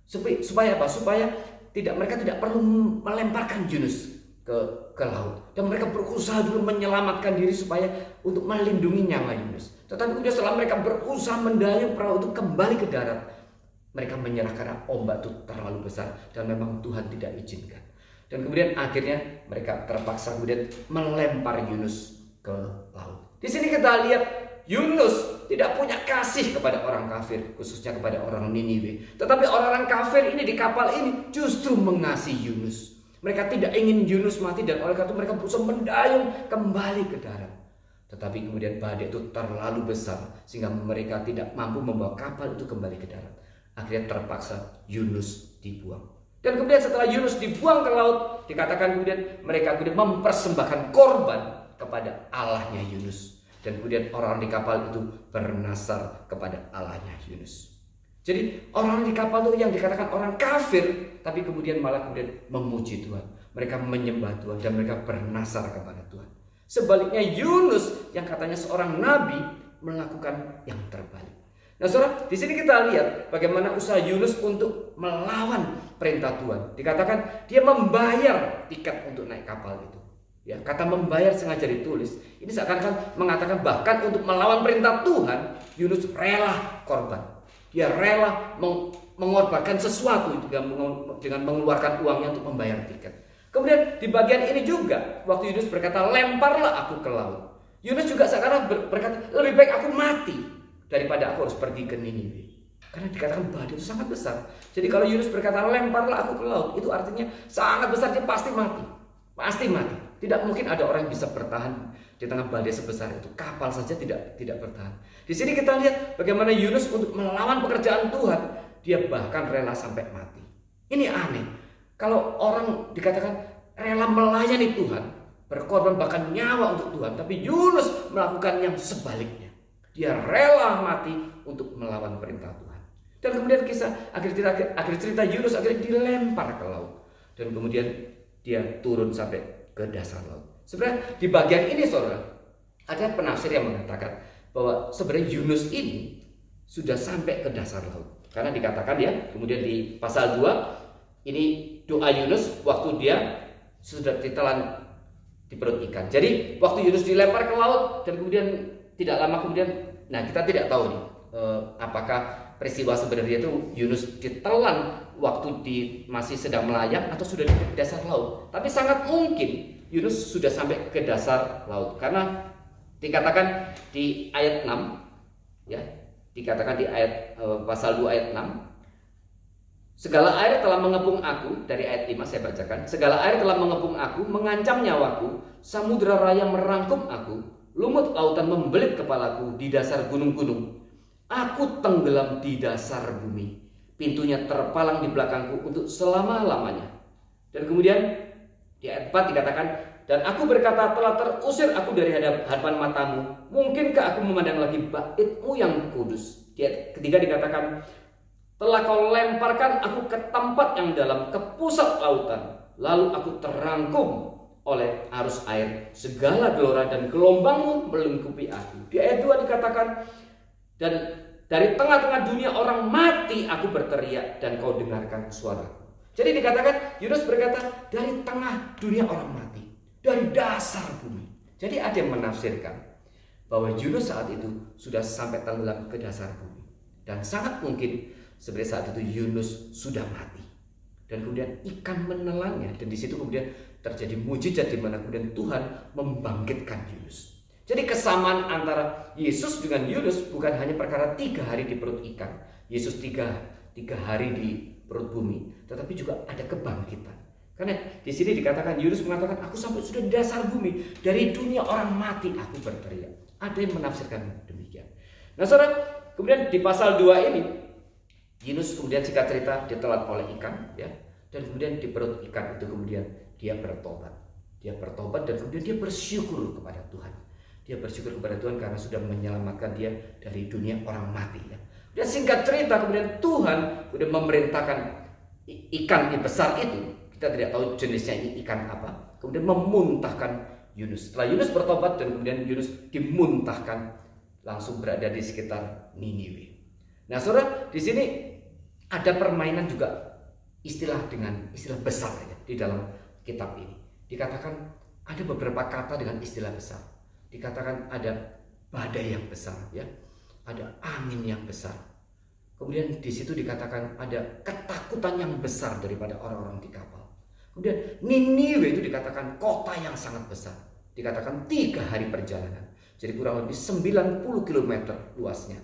Supaya apa? Supaya mereka tidak perlu melemparkan Yunus ke laut, dan mereka berusaha dulu menyelamatkan diri supaya untuk melindungi nyawa Yunus. Tetapi kemudian setelah mereka berusaha mendayung perahu itu kembali ke darat, mereka menyerah karena ombak itu terlalu besar dan memang Tuhan tidak izinkan. Dan kemudian akhirnya mereka terpaksa kemudian melempar Yunus ke laut. Di sini kita lihat Yunus tidak punya kasih kepada orang kafir, khususnya kepada orang Niniwe. Tetapi orang-orang kafir ini di kapal ini justru mengasihi Yunus. Mereka tidak ingin Yunus mati, dan oleh karena itu mereka berusaha mendayung kembali ke darat. Tetapi kemudian badai itu terlalu besar sehingga mereka tidak mampu membawa kapal itu kembali ke darat. Akhirnya terpaksa Yunus dibuang. Dan kemudian setelah Yunus dibuang ke laut, dikatakan kemudian mereka kemudian mempersembahkan korban kepada Allahnya Yunus. Dan kemudian orang di kapal itu bernasar kepada Allahnya Yunus. Jadi orang di kapal itu yang dikatakan orang kafir, tapi kemudian malah kemudian memuji Tuhan. Mereka menyembah Tuhan dan mereka bernasar kepada Tuhan. Sebaliknya Yunus yang katanya seorang nabi melakukan yang terbalik. Nah saudara, di sini kita lihat bagaimana usaha Yunus untuk melawan perintah Tuhan. Dikatakan dia membayar tiket untuk naik kapal itu. Ya, kata membayar sengaja ditulis. Ini seakan-akan mengatakan bahkan untuk melawan perintah Tuhan, Yunus rela korban. Dia rela mengorbankan sesuatu dengan mengeluarkan uangnya untuk membayar tiket. Kemudian di bagian ini juga, waktu Yunus berkata, lemparlah aku ke laut. Yunus juga sekarang berkata, lebih baik aku mati daripada aku harus pergi ke Niniwe. Karena dikatakan badai itu sangat besar. Jadi kalau Yunus berkata, lemparlah aku ke laut, itu artinya sangat besar, dia pasti mati. Pasti mati. Tidak mungkin ada orang yang bisa bertahan di tengah badai sebesar itu. Kapal saja tidak bertahan. Di sini kita lihat bagaimana Yunus untuk melawan pekerjaan Tuhan, dia bahkan rela sampai mati. Ini aneh. Kalau orang dikatakan rela melayani Tuhan, berkorban bahkan nyawa untuk Tuhan, tapi Yunus melakukan yang sebaliknya. Dia rela mati untuk melawan perintah Tuhan. Dan kemudian akhir cerita Yunus akhirnya dilempar ke laut. Dan kemudian dia turun sampai ke dasar laut. Sebenarnya di bagian ini saudara, ada penafsir yang mengatakan bahwa sebenarnya Yunus ini sudah sampai ke dasar laut. Karena dikatakan ya, kemudian di pasal 2, ini doa Yunus waktu dia sudah ditelan di perut ikan. Jadi waktu Yunus dilempar ke laut dan kemudian tidak lama kemudian, nah kita tidak tahu nih apakah peristiwa sebenarnya itu Yunus ditelan waktu masih sedang melayang atau sudah di dasar laut. Tapi sangat mungkin Yunus sudah sampai ke dasar laut, karena dikatakan di ayat 6 ya, dikatakan di ayat pasal 2 ayat 6, segala air telah mengepung aku, dari ayat 5 saya bacakan, segala air telah mengepung aku, mengancam nyawaku, samudra raya merangkum aku, lumut lautan membelit kepalaku di dasar gunung-gunung. Aku tenggelam di dasar bumi, pintunya terpalang di belakangku untuk selama-lamanya. Dan kemudian di ayat 4 dikatakan, dan aku berkata, telah terusir aku dari hadapan matamu, mungkinkah aku memandang lagi bait-Mu yang kudus. Di ayat ketiga dikatakan, telah kau lemparkan aku ke tempat yang dalam, ke pusat lautan, lalu aku terangkum oleh arus air, segala gelora dan gelombangmu melingkupi aku. Di ayat 2 dikatakan, dan dari tengah-tengah dunia orang mati aku berteriak dan kau dengarkan suaraku. Jadi dikatakan Yunus berkata dari tengah dunia orang mati, dari dasar bumi. Jadi ada yang menafsirkan bahwa Yunus saat itu sudah sampai tenggelam ke dasar bumi, dan sangat mungkin sebenarnya saat itu Yunus sudah mati. Dan kemudian ikan menelannya, dan di situ kemudian terjadi mujizat di mana kemudian Tuhan membangkitkan Yunus. Jadi kesamaan antara Yesus dengan Yunus bukan hanya perkara 3 hari di perut ikan, Yesus 3 hari di perut bumi, tetapi juga ada kebangkitan. Karena di sini dikatakan Yunus mengatakan, aku sampai sudah di dasar bumi, dari dunia orang mati aku berteriak. Ada yang menafsirkan demikian. Nah saudara, kemudian di pasal 2 ini Yunus kemudian singkat cerita ditelan oleh ikan, ya, dan kemudian di perut ikan itu kemudian dia bertobat. Dia bertobat dan kemudian dia bersyukur kepada Tuhan. Dia bersyukur kepada Tuhan karena sudah menyelamatkan dia dari dunia orang mati, ya. Dan singkat cerita kemudian Tuhan sudah memerintahkan ikan yang besar itu, kita tidak tahu jenisnya ini ikan apa, kemudian memuntahkan Yunus. Setelah Yunus bertobat dan kemudian Yunus dimuntahkan, langsung berada di sekitar Niniwe. Nah saudara, di sini ada permainan juga istilah besar ya di dalam kitab ini. Dikatakan ada beberapa kata dengan istilah besar. Dikatakan ada badai yang besar ya. Ada angin yang besar. Kemudian di situ dikatakan ada ketakutan yang besar daripada orang-orang di kapal. Kemudian Niniwe itu dikatakan kota yang sangat besar. Dikatakan 3 hari perjalanan. Jadi kurang lebih 90 km luasnya.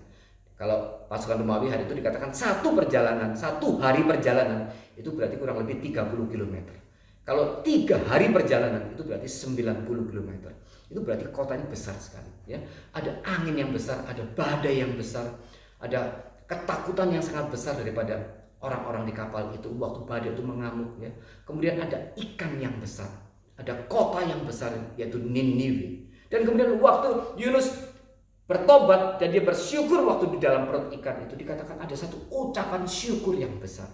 Kalau pasukan Romawi hari itu dikatakan 1 hari perjalanan itu berarti kurang lebih 30 km. Kalau 3 hari perjalanan itu berarti 90 km. Itu berarti kotanya besar sekali ya. Ada angin yang besar, ada badai yang besar, ada ketakutan yang sangat besar daripada orang-orang di kapal itu waktu badai itu mengamuk ya. Kemudian ada ikan yang besar, ada kota yang besar yaitu Niniwe. Dan kemudian waktu Yunus bertobat dan dia bersyukur waktu di dalam perut ikan itu, dikatakan ada satu ucapan syukur yang besar.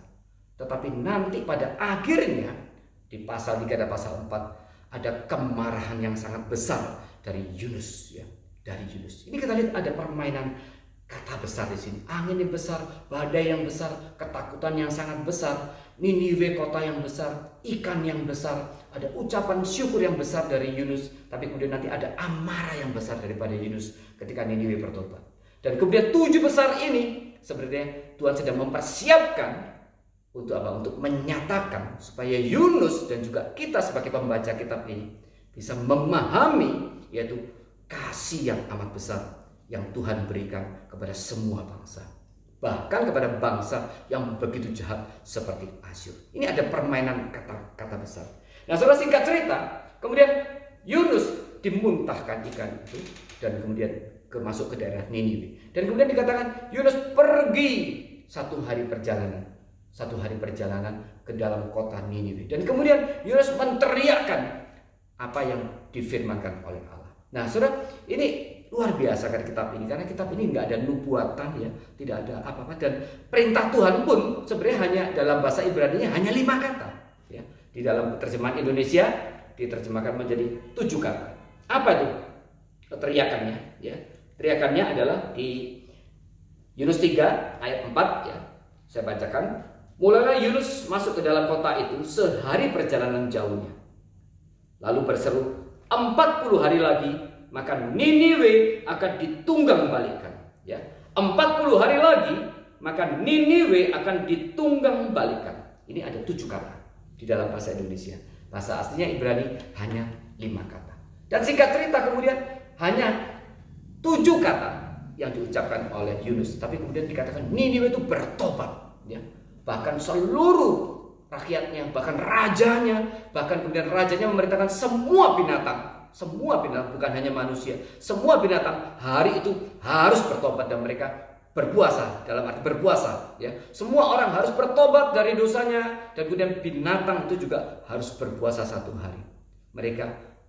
Tetapi nanti pada akhirnya di pasal 3 dan pasal 4 ada kemarahan yang sangat besar dari Yunus ya, dari Yunus. Ini kita lihat ada permainan kata besar di sini. Angin yang besar, badai yang besar, ketakutan yang sangat besar, Niniwe kota yang besar, ikan yang besar, ada ucapan syukur yang besar dari Yunus, tapi kemudian nanti ada amarah yang besar daripada Yunus ketika Niniwe bertobat. Dan kemudian 7 besar ini sebenarnya Tuhan sedang mempersiapkan untuk apa? Untuk menyatakan supaya Yunus dan juga kita sebagai pembaca kitab ini bisa memahami yaitu kasih yang amat besar yang Tuhan berikan kepada semua bangsa, bahkan kepada bangsa yang begitu jahat seperti Asyur. Ini ada permainan kata besar. Nah, saudara, singkat cerita, kemudian Yunus dimuntahkan ikan itu dan kemudian masuk ke daerah Niniwe. Dan kemudian dikatakan Yunus pergi 1 hari perjalanan ke dalam kota Niniwe. Dan kemudian Yunus menteriakkan apa yang difirmankan oleh Allah. Nah, saudara, ini luar biasa kan kitab ini, karena kitab ini nggak ada nubuatan ya, tidak ada apa-apa, dan perintah Tuhan pun sebenarnya hanya dalam bahasa Ibrani-nya hanya 5 kata ya. Di dalam terjemahan Indonesia diterjemahkan menjadi 7 kata. Apa itu teriakannya ya? Teriakannya adalah di Yunus 3 ayat 4 ya. Saya bacakan. Mulailah Yunus masuk ke dalam kota itu sehari perjalanan jauhnya. Lalu berseru, 40 hari lagi maka Niniwe akan ditunggang balikan ya. 40 hari lagi maka Niniwe akan ditunggang balikan. Ini ada 7 kata di dalam bahasa Indonesia. Bahasa aslinya Ibrani hanya 5 kata. Dan singkat cerita kemudian hanya 7 kata yang diucapkan oleh Yunus, tapi kemudian dikatakan Niniwe itu bertobat ya. Bahkan seluruh rakyatnya, bahkan rajanya, bahkan kemudian rajanya memerintahkan semua binatang, bukan hanya manusia, semua binatang hari itu harus bertobat dan mereka berpuasa, dalam arti berpuasa ya. Semua orang harus bertobat dari dosanya dan kemudian binatang itu juga harus berpuasa 1 hari. Mereka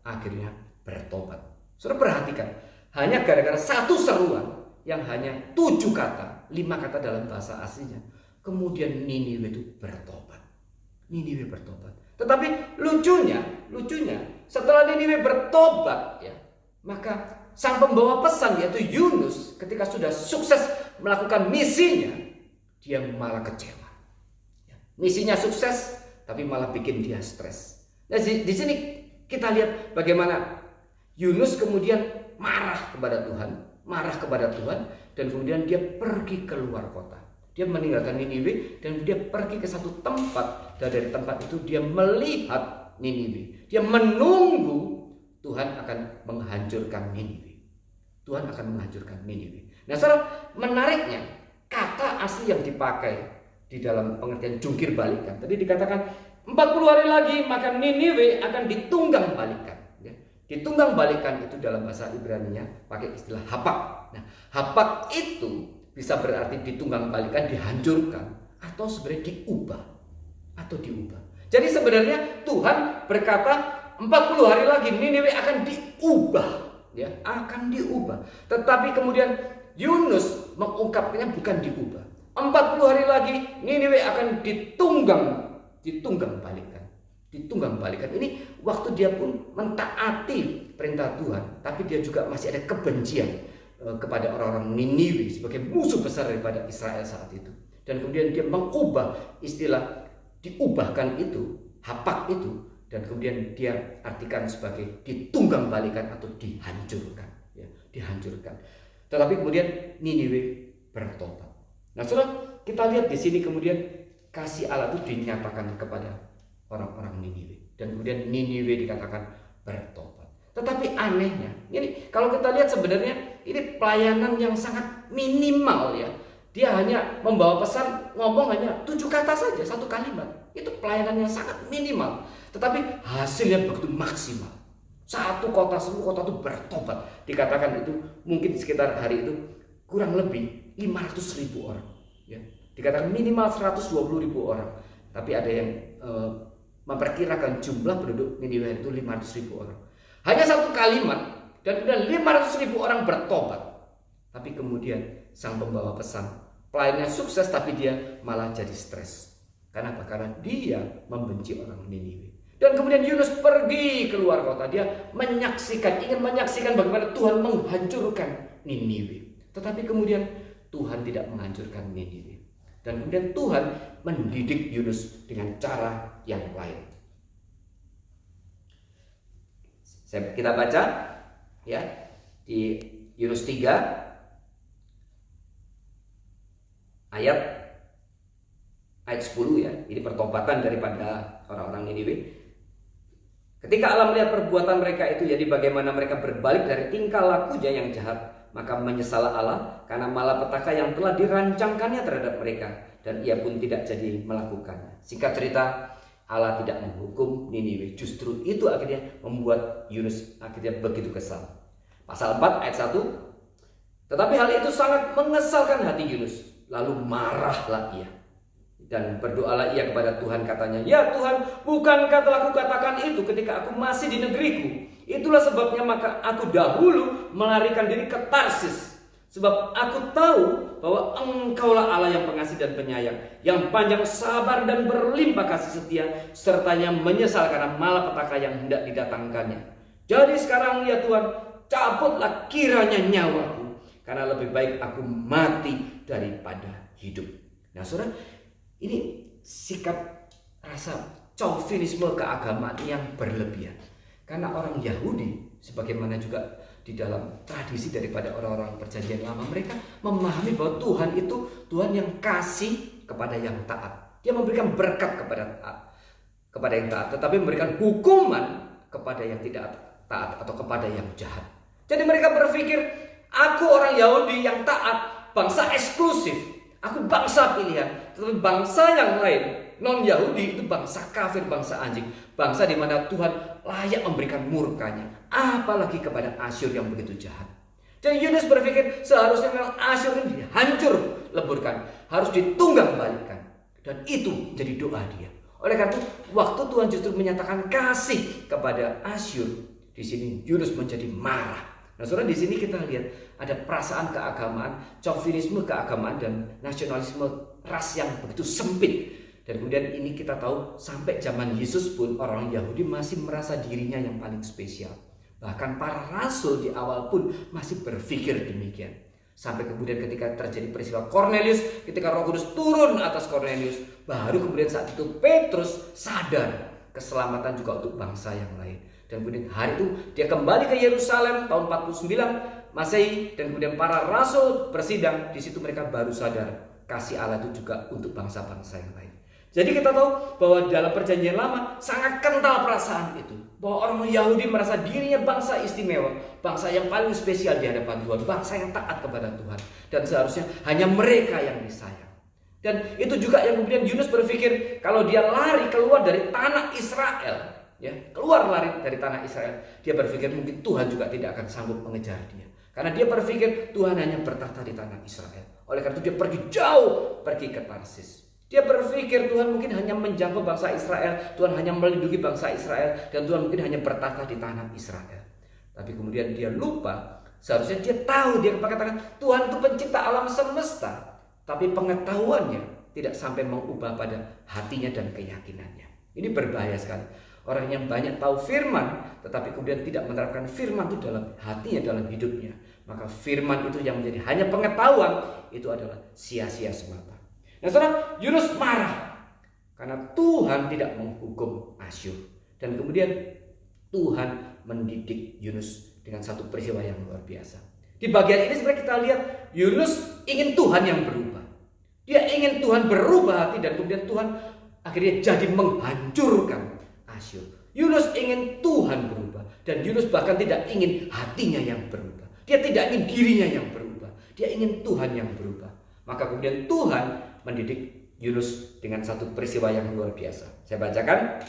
akhirnya bertobat. Saudara perhatikan, hanya gara-gara 1 seruan yang hanya 7 kata, 5 kata dalam bahasa aslinya, kemudian Niniwe itu bertobat. Niniwe bertobat. Tetapi lucunya setelah Niniwe bertobat ya, maka sang pembawa pesan yaitu Yunus ketika sudah sukses melakukan misinya, dia malah kecewa. Ya, misinya sukses tapi malah bikin dia stres. Nah, di sini kita lihat bagaimana Yunus kemudian marah kepada Tuhan dan kemudian dia pergi keluar kota. Dia meninggalkan Niniwe dan dia pergi ke satu tempat, dan dari tempat itu dia melihat Niniwe. Dia menunggu Tuhan akan menghancurkan Niniwe. Tuhan akan menghancurkan Niniwe. Nah, saudara, menariknya kata asli yang dipakai di dalam pengertian jungkir balikan. Tadi dikatakan 40 hari lagi maka Niniwe akan ditunggang balikan. Ya. Ditunggang balikan itu dalam bahasa Ibrani-nya pakai istilah hapak. Nah, hapak itu bisa berarti ditunggang balikan, dihancurkan, atau sebenarnya diubah. Jadi sebenarnya Tuhan berkata 40 hari lagi Niniwe akan diubah, ya, akan diubah. Tetapi kemudian Yunus mengungkapkannya bukan diubah. 40 hari lagi Niniwe akan ditunggang balikan. Ini waktu dia pun mentaati perintah Tuhan, tapi dia juga masih ada kebencian kepada orang-orang Niniwe sebagai musuh besar daripada Israel saat itu. Dan kemudian dia mengubah istilah diubahkan itu, hapak itu, dan kemudian dia artikan sebagai ditunggang balikan atau dihancurkan, ya, dihancurkan. Tetapi kemudian Niniwe bertobat. Nah, saudara, kita lihat di sini kemudian kasih Allah itu dinyatakan kepada orang-orang Niniwe, dan kemudian Niniwe dikatakan bertobat. Tetapi anehnya, ini kalau kita lihat sebenarnya ini pelayanan yang sangat minimal, ya. Dia hanya membawa pesan, ngomong hanya 7 kata saja, 1 kalimat. Itu pelayanan yang sangat minimal, tetapi hasilnya begitu maksimal. Satu kota, semua kota itu bertobat. Dikatakan itu mungkin sekitar hari itu kurang lebih 500.000 orang, ya. Dikatakan minimal 120.000 orang. Tapi ada yang memperkirakan jumlah penduduk Niniwe itu 500.000 orang. Hanya 1 kalimat dan kemudian 500.000 orang bertobat. Tapi kemudian sang pembawa pesan, pelayannya sukses tapi dia malah jadi stres. Kenapa? Karena dia membenci orang Niniwe. Dan kemudian Yunus pergi keluar kota. Dia ingin menyaksikan bagaimana Tuhan menghancurkan Niniwe. Tetapi kemudian Tuhan tidak menghancurkan Niniwe. Dan kemudian Tuhan mendidik Yunus dengan cara yang lain. Kita baca ya di Yunus 3 ayat 10 ya. Ini pertobatan daripada orang-orang Niniwe. Ketika Allah melihat perbuatan mereka itu, jadi bagaimana mereka berbalik dari tingkah lakunya yang jahat, maka menyesallah Allah karena malapetaka yang telah dirancangkannya terhadap mereka, dan ia pun tidak jadi melakukannya. Singkat cerita, Allah tidak menghukum Niniwe. Justru itu akhirnya membuat Yunus akhirnya begitu kesal. Pasal 4 ayat 1. Tetapi hal itu sangat mengesalkan hati Yunus. Lalu marahlah ia. Dan berdoalah ia kepada Tuhan, katanya, "Ya Tuhan, bukankah telah kukatakan itu ketika aku masih di negeriku? Itulah sebabnya maka aku dahulu melarikan diri ke Tarsis. Sebab aku tahu bahwa Engkaulah Allah yang pengasih dan penyayang, yang panjang sabar dan berlimpah kasih setia, serta yang menyesal karena malapetaka yang hendak didatangkannya. Jadi sekarang ya Tuhan, cabutlah kiranya nyawaku, karena lebih baik aku mati daripada hidup." Nah, saudara, ini sikap rasa chauvinisme keagamaan yang berlebihan. Karena orang Yahudi, sebagaimana juga di dalam tradisi daripada orang-orang perjanjian lama, mereka memahami bahwa Tuhan itu Tuhan yang kasih kepada yang taat. Dia memberikan berkat kepada yang taat, tetapi memberikan hukuman kepada yang tidak taat atau kepada yang jahat. Jadi mereka berpikir, aku orang Yahudi yang taat, bangsa eksklusif, aku bangsa pilihan. Tetapi bangsa yang lain, non-Yahudi, itu bangsa kafir, bangsa anjing, bangsa di mana Tuhan layak memberikan murkanya, apalagi kepada Asyur yang begitu jahat. Jadi Yunus berpikir seharusnya memang Asyur ini dihancur leburkan, harus ditunggang balikan, dan itu jadi doa dia. Oleh karena itu, waktu Tuhan justru menyatakan kasih kepada Asyur, di sini Yunus menjadi marah. Nah, saudara, di sini kita lihat ada perasaan keagamaan, chauvinisme keagamaan, dan nasionalisme ras yang begitu sempit. Dan kemudian ini kita tahu sampai zaman Yesus pun orang Yahudi masih merasa dirinya yang paling spesial. Bahkan para rasul di awal pun masih berpikir demikian. Sampai kemudian ketika terjadi peristiwa Cornelius, ketika Roh Kudus turun atas Cornelius, baru kemudian saat itu Petrus sadar keselamatan juga untuk bangsa yang lain. Dan kemudian hari itu dia kembali ke Yerusalem tahun 49 Masehi, dan kemudian para rasul bersidang. Di situ mereka baru sadar kasih Allah itu juga untuk bangsa-bangsa yang lain. Jadi kita tahu bahwa dalam perjanjian lama sangat kental perasaan itu, bahwa orang Yahudi merasa dirinya bangsa istimewa, bangsa yang paling spesial di hadapan Tuhan, bangsa yang taat kepada Tuhan, dan seharusnya hanya mereka yang disayang. Dan itu juga yang kemudian Yunus berpikir, kalau dia lari keluar dari tanah Israel, ya, keluar lari dari tanah Israel, dia berpikir mungkin Tuhan juga tidak akan sanggup mengejar dia, karena dia berpikir Tuhan hanya bertahta di tanah Israel. Oleh karena itu dia pergi jauh, pergi ke Tarsis. Dia berpikir Tuhan mungkin hanya menjangkau bangsa Israel, Tuhan hanya melindungi bangsa Israel, dan Tuhan mungkin hanya bertahta di tanah Israel. Tapi kemudian dia lupa, seharusnya dia tahu, dia katakan Tuhan itu pencipta alam semesta, tapi pengetahuannya tidak sampai mengubah pada hatinya dan keyakinannya. Ini berbahaya sekali. Orang yang banyak tahu firman, tetapi kemudian tidak menerapkan firman itu dalam hatinya, dalam hidupnya, maka firman itu yang menjadi hanya pengetahuan, itu adalah sia-sia semata. Nah, saudara, Yunus marah karena Tuhan tidak menghukum Asyur. Dan kemudian Tuhan mendidik Yunus dengan satu peristiwa yang luar biasa. Di bagian ini sebenarnya kita lihat Yunus ingin Tuhan yang berubah. Dia ingin Tuhan berubah hati, dan kemudian Tuhan akhirnya jadi menghancurkan Asyur. Yunus ingin Tuhan berubah, dan Yunus bahkan tidak ingin hatinya yang berubah. Dia tidak ingin dirinya yang berubah. Dia ingin Tuhan yang berubah. Maka kemudian Tuhan mendidik Yunus dengan satu peristiwa yang luar biasa. Saya bacakan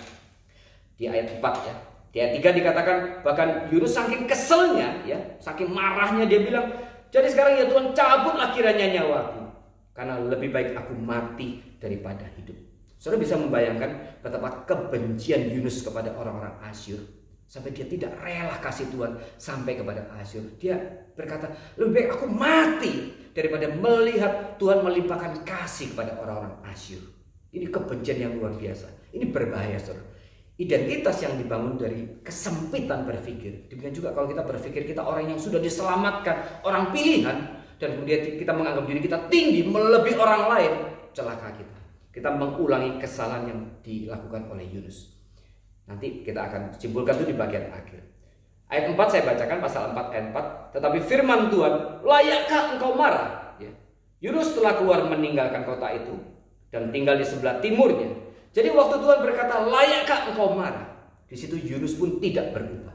di ayat 4 ya. Di ayat 3 dikatakan bahkan Yunus saking keselnya ya, saking marahnya dia bilang, "Jadi sekarang ya Tuhan, cabutlah kiranya nyawaku, karena lebih baik aku mati daripada hidup." Saudara bisa membayangkan betapa kebencian Yunus kepada orang-orang Asyur, sampai dia tidak rela kasih Tuhan sampai kepada Asyur. Dia berkata, lebih baik aku mati daripada melihat Tuhan melimpahkan kasih kepada orang-orang Asyur. Ini kebencian yang luar biasa. Ini berbahaya, saudara. Identitas yang dibangun dari kesempitan berpikir. Demikian juga kalau kita berpikir kita orang yang sudah diselamatkan, orang pilihan, dan kemudian kita menganggap diri kita tinggi melebihi orang lain, celaka kita. Kita mengulangi kesalahan yang dilakukan oleh Yunus. Nanti kita akan simpulkan itu di bagian akhir. Ayat 4 saya bacakan, pasal 4 ayat 4. Tetapi firman Tuhan, layakkah engkau marah? Ya. Yunus telah keluar meninggalkan kota itu dan tinggal di sebelah timurnya. Jadi waktu Tuhan berkata, layakkah engkau marah? Di situ Yunus pun tidak berubah.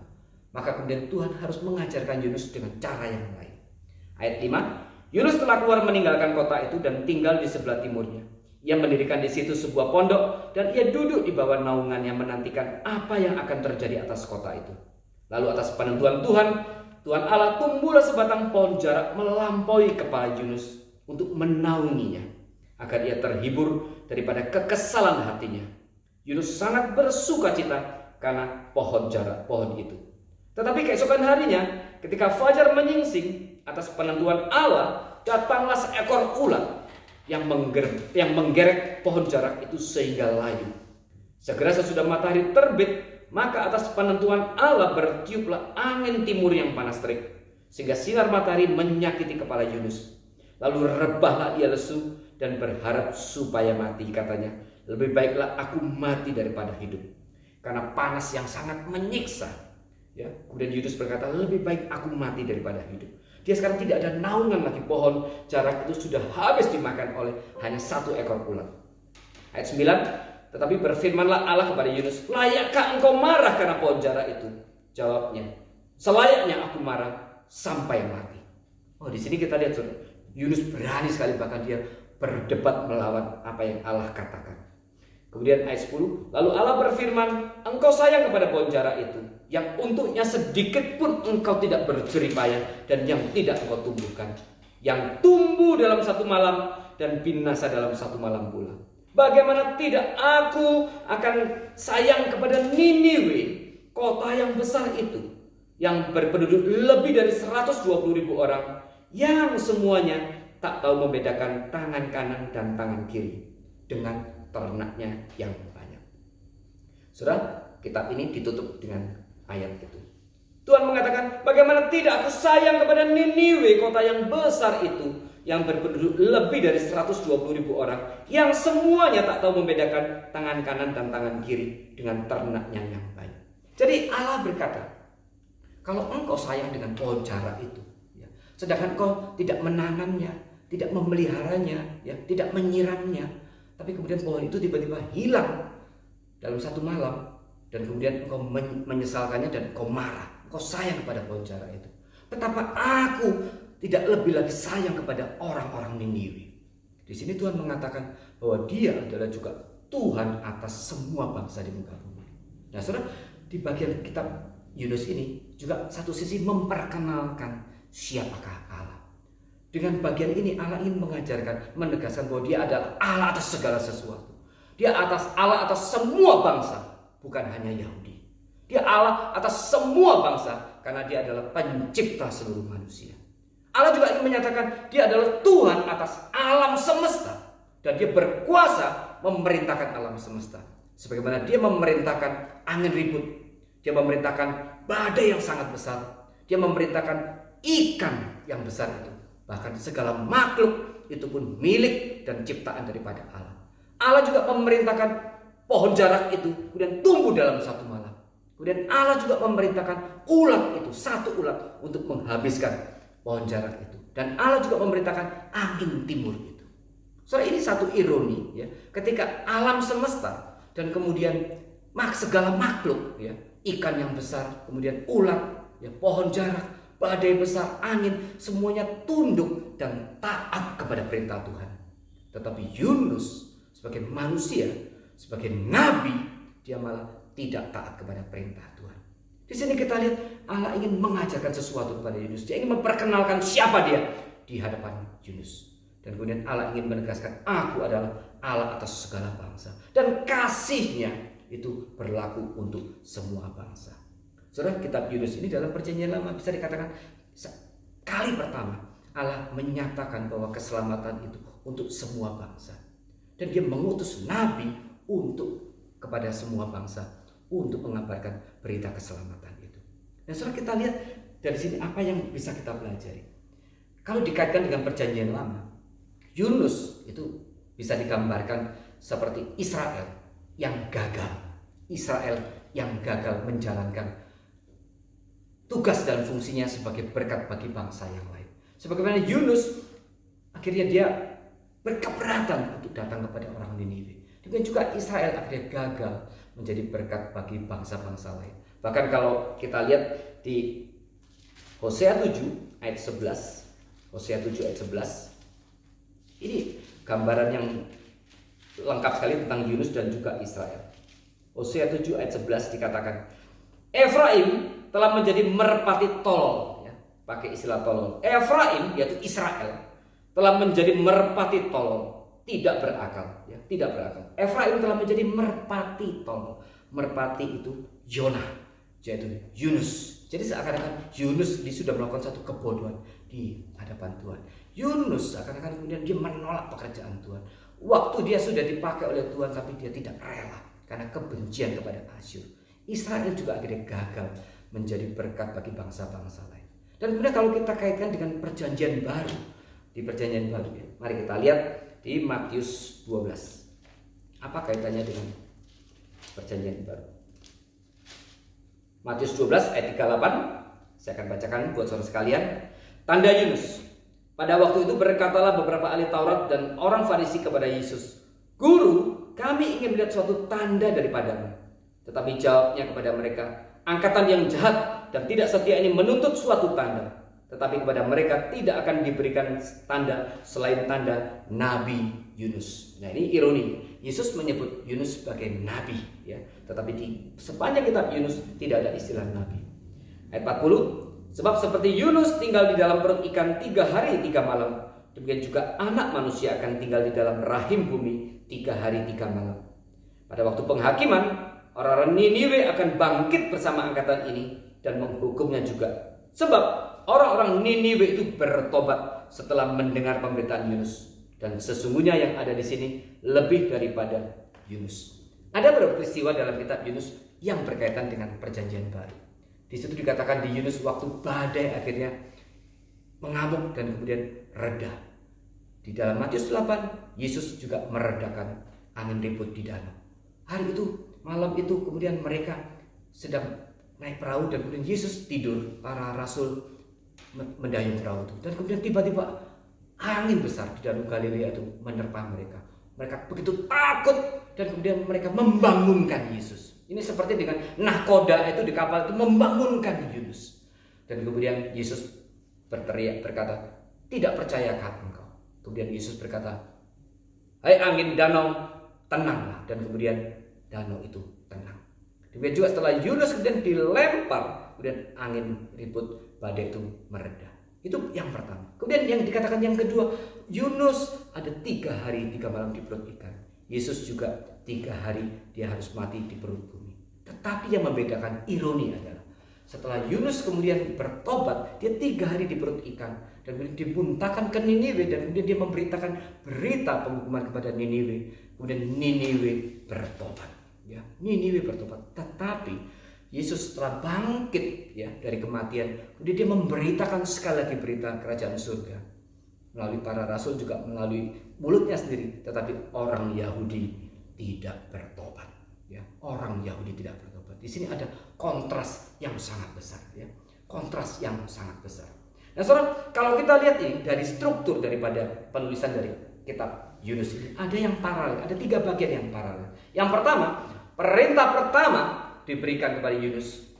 Maka kemudian Tuhan harus mengajarkan Yunus dengan cara yang lain. Ayat 5. Yunus telah keluar meninggalkan kota itu dan tinggal di sebelah timurnya. Ia mendirikan di situ sebuah pondok dan ia duduk di bawah naungannya menantikan apa yang akan terjadi atas kota itu. Lalu atas penentuan Tuhan, Tuhan Allah tumbuhlah sebatang pohon jarak melampaui kepala Yunus untuk menaunginya, agar ia terhibur daripada kekesalan hatinya. Yunus sangat bersuka cita karena pohon itu. Tetapi keesokan harinya, ketika fajar menyingsing, atas penentuan Allah datanglah seekor ulat yang menggerek pohon jarak itu sehingga layu. Segera sesudah matahari terbit, maka atas penentuan Allah bertiuplah angin timur yang panas terik, sehingga sinar matahari menyakiti kepala Yunus. Lalu rebahlah ia lesu dan berharap supaya mati. Katanya, lebih baiklah aku mati daripada hidup, karena panas yang sangat menyiksa. Ya, kemudian Yunus berkata, lebih baik aku mati daripada hidup. Dia sekarang tidak ada naungan lagi, pohon jarak itu sudah habis dimakan oleh hanya satu ekor ulat. Ayat 9, tetapi berfirmanlah Allah kepada Yunus, layakkah engkau marah karena pohon jarak itu? Jawabnya, selayaknya aku marah sampai mati. Oh, di sini kita lihat, saudara, Yunus berani sekali, bahkan dia berdebat melawan apa yang Allah katakan. Kemudian ayat 10, lalu Allah berfirman, engkau sayang kepada pohon jarak itu, yang untuknya sedikit pun engkau tidak berjerih payah, dan yang tidak engkau tumbuhkan, yang tumbuh dalam satu malam dan binasa dalam satu malam pula. Bagaimana tidak aku akan sayang kepada Niniwe, kota yang besar itu, yang berpenduduk lebih dari 120.000 orang, yang semuanya tak tahu membedakan tangan kanan dan tangan kiri, dengan ternaknya yang banyak. Saudara, kitab ini ditutup dengan ayat itu. Tuhan mengatakan, bagaimana tidak aku sayang kepada Niniwe, kota yang besar itu, yang berpenduduk lebih dari 120.000 orang, yang semuanya tak tahu membedakan tangan kanan dan tangan kiri, dengan ternaknya yang banyak. Jadi Allah berkata, kalau engkau sayang dengan pohon jarak itu, ya, sedangkan engkau tidak menanamnya, tidak memeliharanya, ya, tidak menyiramnya, tapi kemudian pohon itu tiba-tiba hilang dalam satu malam, dan kemudian engkau menyesalkannya dan engkau marah, engkau sayang kepada pohon jarak itu. Betapa aku tidak lebih lagi sayang kepada orang-orang Niniwe. Di sini Tuhan mengatakan bahwa Dia adalah juga Tuhan atas semua bangsa di muka bumi. Nah, saudara, di bagian kitab Yunus ini juga satu sisi memperkenalkan siapakah Allah. Dengan bagian ini Allah ingin mengajarkan, menegaskan bahwa Dia adalah Allah atas segala sesuatu. Dia Allah atas semua bangsa, bukan hanya Yahudi. Dia Allah atas semua bangsa, karena Dia adalah pencipta seluruh manusia. Allah juga ingin menyatakan Dia adalah Tuhan atas alam semesta, dan Dia berkuasa memerintahkan alam semesta. Sebagaimana Dia memerintahkan angin ribut, Dia memerintahkan badai yang sangat besar, Dia memerintahkan ikan yang besar itu. Bahkan segala makhluk itu pun milik dan ciptaan daripada Allah. Allah juga memerintahkan pohon jarak itu kemudian tumbuh dalam satu malam. Kemudian Allah juga memerintahkan ulat itu, satu ulat untuk menghabiskan pohon jarak itu. Dan Allah juga memerintahkan angin timur itu. Saudara, ini satu ironi ya. Ketika alam semesta dan kemudian segala makhluk ya, ikan yang besar, kemudian ulat, ya, pohon jarak, badai besar, angin, semuanya tunduk dan taat kepada perintah Tuhan. Tetapi Yunus sebagai manusia, sebagai nabi, dia malah tidak taat kepada perintah Tuhan. Di sini kita lihat Allah ingin mengajarkan sesuatu kepada Yunus. Dia ingin memperkenalkan siapa dia di hadapan Yunus. Dan kemudian Allah ingin menegaskan, aku adalah Allah atas segala bangsa. Dan kasihnya itu berlaku untuk semua bangsa. Saudara, kitab Yunus ini dalam perjanjian lama bisa dikatakan kali pertama Allah menyatakan bahwa keselamatan itu untuk semua bangsa. Dan dia mengutus nabi untuk kepada semua bangsa untuk mengabarkan berita keselamatan itu. Dan saudara, kita lihat dari sini apa yang bisa kita pelajari. Kalau dikaitkan dengan perjanjian lama, Yunus itu bisa digambarkan seperti Israel yang gagal. Israel yang gagal menjalankan tugas dan fungsinya sebagai berkat bagi bangsa yang lain. Sebagaimana Yunus akhirnya dia berkeberatan untuk datang kepada orang Niniwe. Demikian juga Israel akhirnya gagal menjadi berkat bagi bangsa-bangsa lain. Bahkan kalau kita lihat di Hosea 7 ayat 11, Hosea 7 ayat 11, ini gambaran yang lengkap sekali tentang Yunus dan juga Israel. Hosea 7 ayat 11 dikatakan, Efraim telah menjadi merpati tolol, ya, pakai istilah tolol. Efraim yaitu Israel telah menjadi merpati tolol, tidak berakal, ya, tidak berakal. Efraim telah menjadi merpati tolol. Merpati itu Yonah, yaitu Yunus. Jadi seakan-akan Yunus ini sudah melakukan satu kebodohan di hadapan Tuhan. Yunus seakan-akan kemudian dia menolak pekerjaan Tuhan. Waktu dia sudah dipakai oleh Tuhan, tapi dia tidak rela karena kebencian kepada Asyur. Israel juga akhirnya gagal menjadi berkat bagi bangsa-bangsa lain. Dan kemudian kalau kita kaitkan dengan perjanjian baru, di perjanjian baru ya, mari kita lihat di Matius 12. Apa kaitannya dengan perjanjian baru? Matius 12 ayat 38, saya akan bacakan buat saudara sekalian. Tanda Yunus. Pada waktu itu berkatalah beberapa ahli Taurat dan orang Farisi kepada Yesus, Guru, kami ingin melihat suatu tanda daripadamu. Tetapi jawabnya kepada mereka, angkatan yang jahat dan tidak setia ini menuntut suatu tanda. Tetapi kepada mereka tidak akan diberikan tanda selain tanda Nabi Yunus. Nah, ini ironi. Yesus menyebut Yunus sebagai nabi, ya. Tetapi di sepanjang kitab Yunus tidak ada istilah nabi. Ayat 40, sebab seperti Yunus tinggal di dalam perut ikan 3 hari 3 malam, demikian juga anak manusia akan tinggal di dalam rahim bumi 3 hari 3 malam. Pada waktu penghakiman, orang-orang Niniwe akan bangkit bersama angkatan ini dan menghukumnya juga. Sebab orang-orang Niniwe itu bertobat setelah mendengar pemberitaan Yunus. Dan sesungguhnya yang ada di sini lebih daripada Yunus. Ada beberapa peristiwa dalam kitab Yunus yang berkaitan dengan perjanjian baru. Di situ dikatakan di Yunus waktu badai akhirnya mengamuk dan kemudian reda. Di dalam Matius 8, Yesus juga meredakan angin ribut di danau. Hari itu, malam itu kemudian mereka sedang naik perahu dan kemudian Yesus tidur. Para rasul mendayung perahu itu. Dan kemudian tiba-tiba angin besar di danau Galilea itu menerpa mereka. Mereka begitu takut dan kemudian mereka membangunkan Yesus. Ini seperti dengan nahkoda itu di kapal itu membangunkan Yunus. Dan kemudian Yesus berteriak berkata, tidak percayakah engkau? Kemudian Yesus berkata, hai angin danau, tenanglah. Dan kemudian danau itu tenang. Demikian juga setelah Yunus kemudian dilempar, kemudian angin ribut badai itu mereda. Itu yang pertama. Kemudian yang dikatakan yang kedua, Yunus ada 3 hari 3 malam di perut ikan. Yesus juga 3 hari dia harus mati di perut bumi. Tetapi yang membedakan ironi adalah setelah Yunus kemudian bertobat, dia 3 hari di perut ikan dan kemudian dibuntahkan ke Niniwe dan kemudian dia memberitakan berita penghukuman kepada Niniwe. Kemudian Niniwe bertobat, ya. Niniwe bertobat. Tetapi Yesus telah bangkit, ya, dari kematian. Kemudian dia memberitakan sekali lagi berita kerajaan surga. melalui para rasul, juga melalui mulutnya sendiri, tetapi orang Yahudi tidak bertobat. Ya, orang Yahudi tidak bertobat. Di sini ada kontras yang sangat besar. Ya, kontras yang sangat besar. Nah, saudara, kalau kita lihat ini dari struktur daripada penulisan dari kitab Yunus ini, ada yang paralel, ada 3 bagian yang paralel. Yang pertama, perintah pertama diberikan kepada Yunus,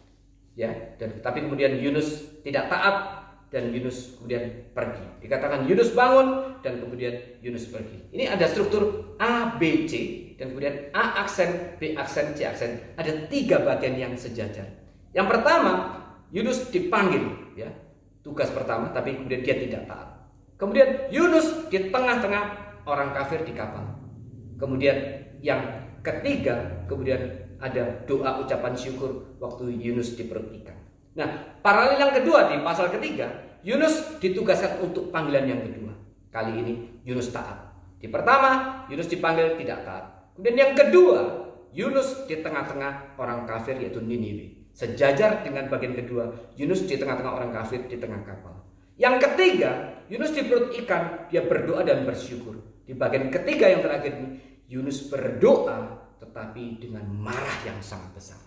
ya, dan tapi kemudian Yunus tidak taat dan Yunus kemudian pergi. Dikatakan Yunus bangun dan kemudian Yunus pergi. Ini ada struktur A, B, C, dan kemudian A aksen, B aksen, C aksen. Ada 3 bagian yang sejajar. Yang pertama, Yunus dipanggil, ya, tugas pertama, tapi kemudian dia tidak taat. Kemudian Yunus di tengah-tengah orang kafir di kapal. Kemudian yang ketiga, kemudian ada doa ucapan syukur waktu Yunus di perut ikan. Nah, paralel yang kedua di pasal ketiga, Yunus ditugaskan untuk panggilan yang kedua. Kali ini Yunus taat. Di pertama, Yunus dipanggil tidak taat. Kemudian yang kedua, Yunus di tengah-tengah orang kafir yaitu Niniwe. Sejajar dengan bagian kedua, Yunus di tengah-tengah orang kafir di tengah kapal. Yang ketiga, Yunus di perut ikan, dia berdoa dan bersyukur. Di bagian ketiga yang terakhir ini, Yunus berdoa tetapi dengan marah yang sangat besar.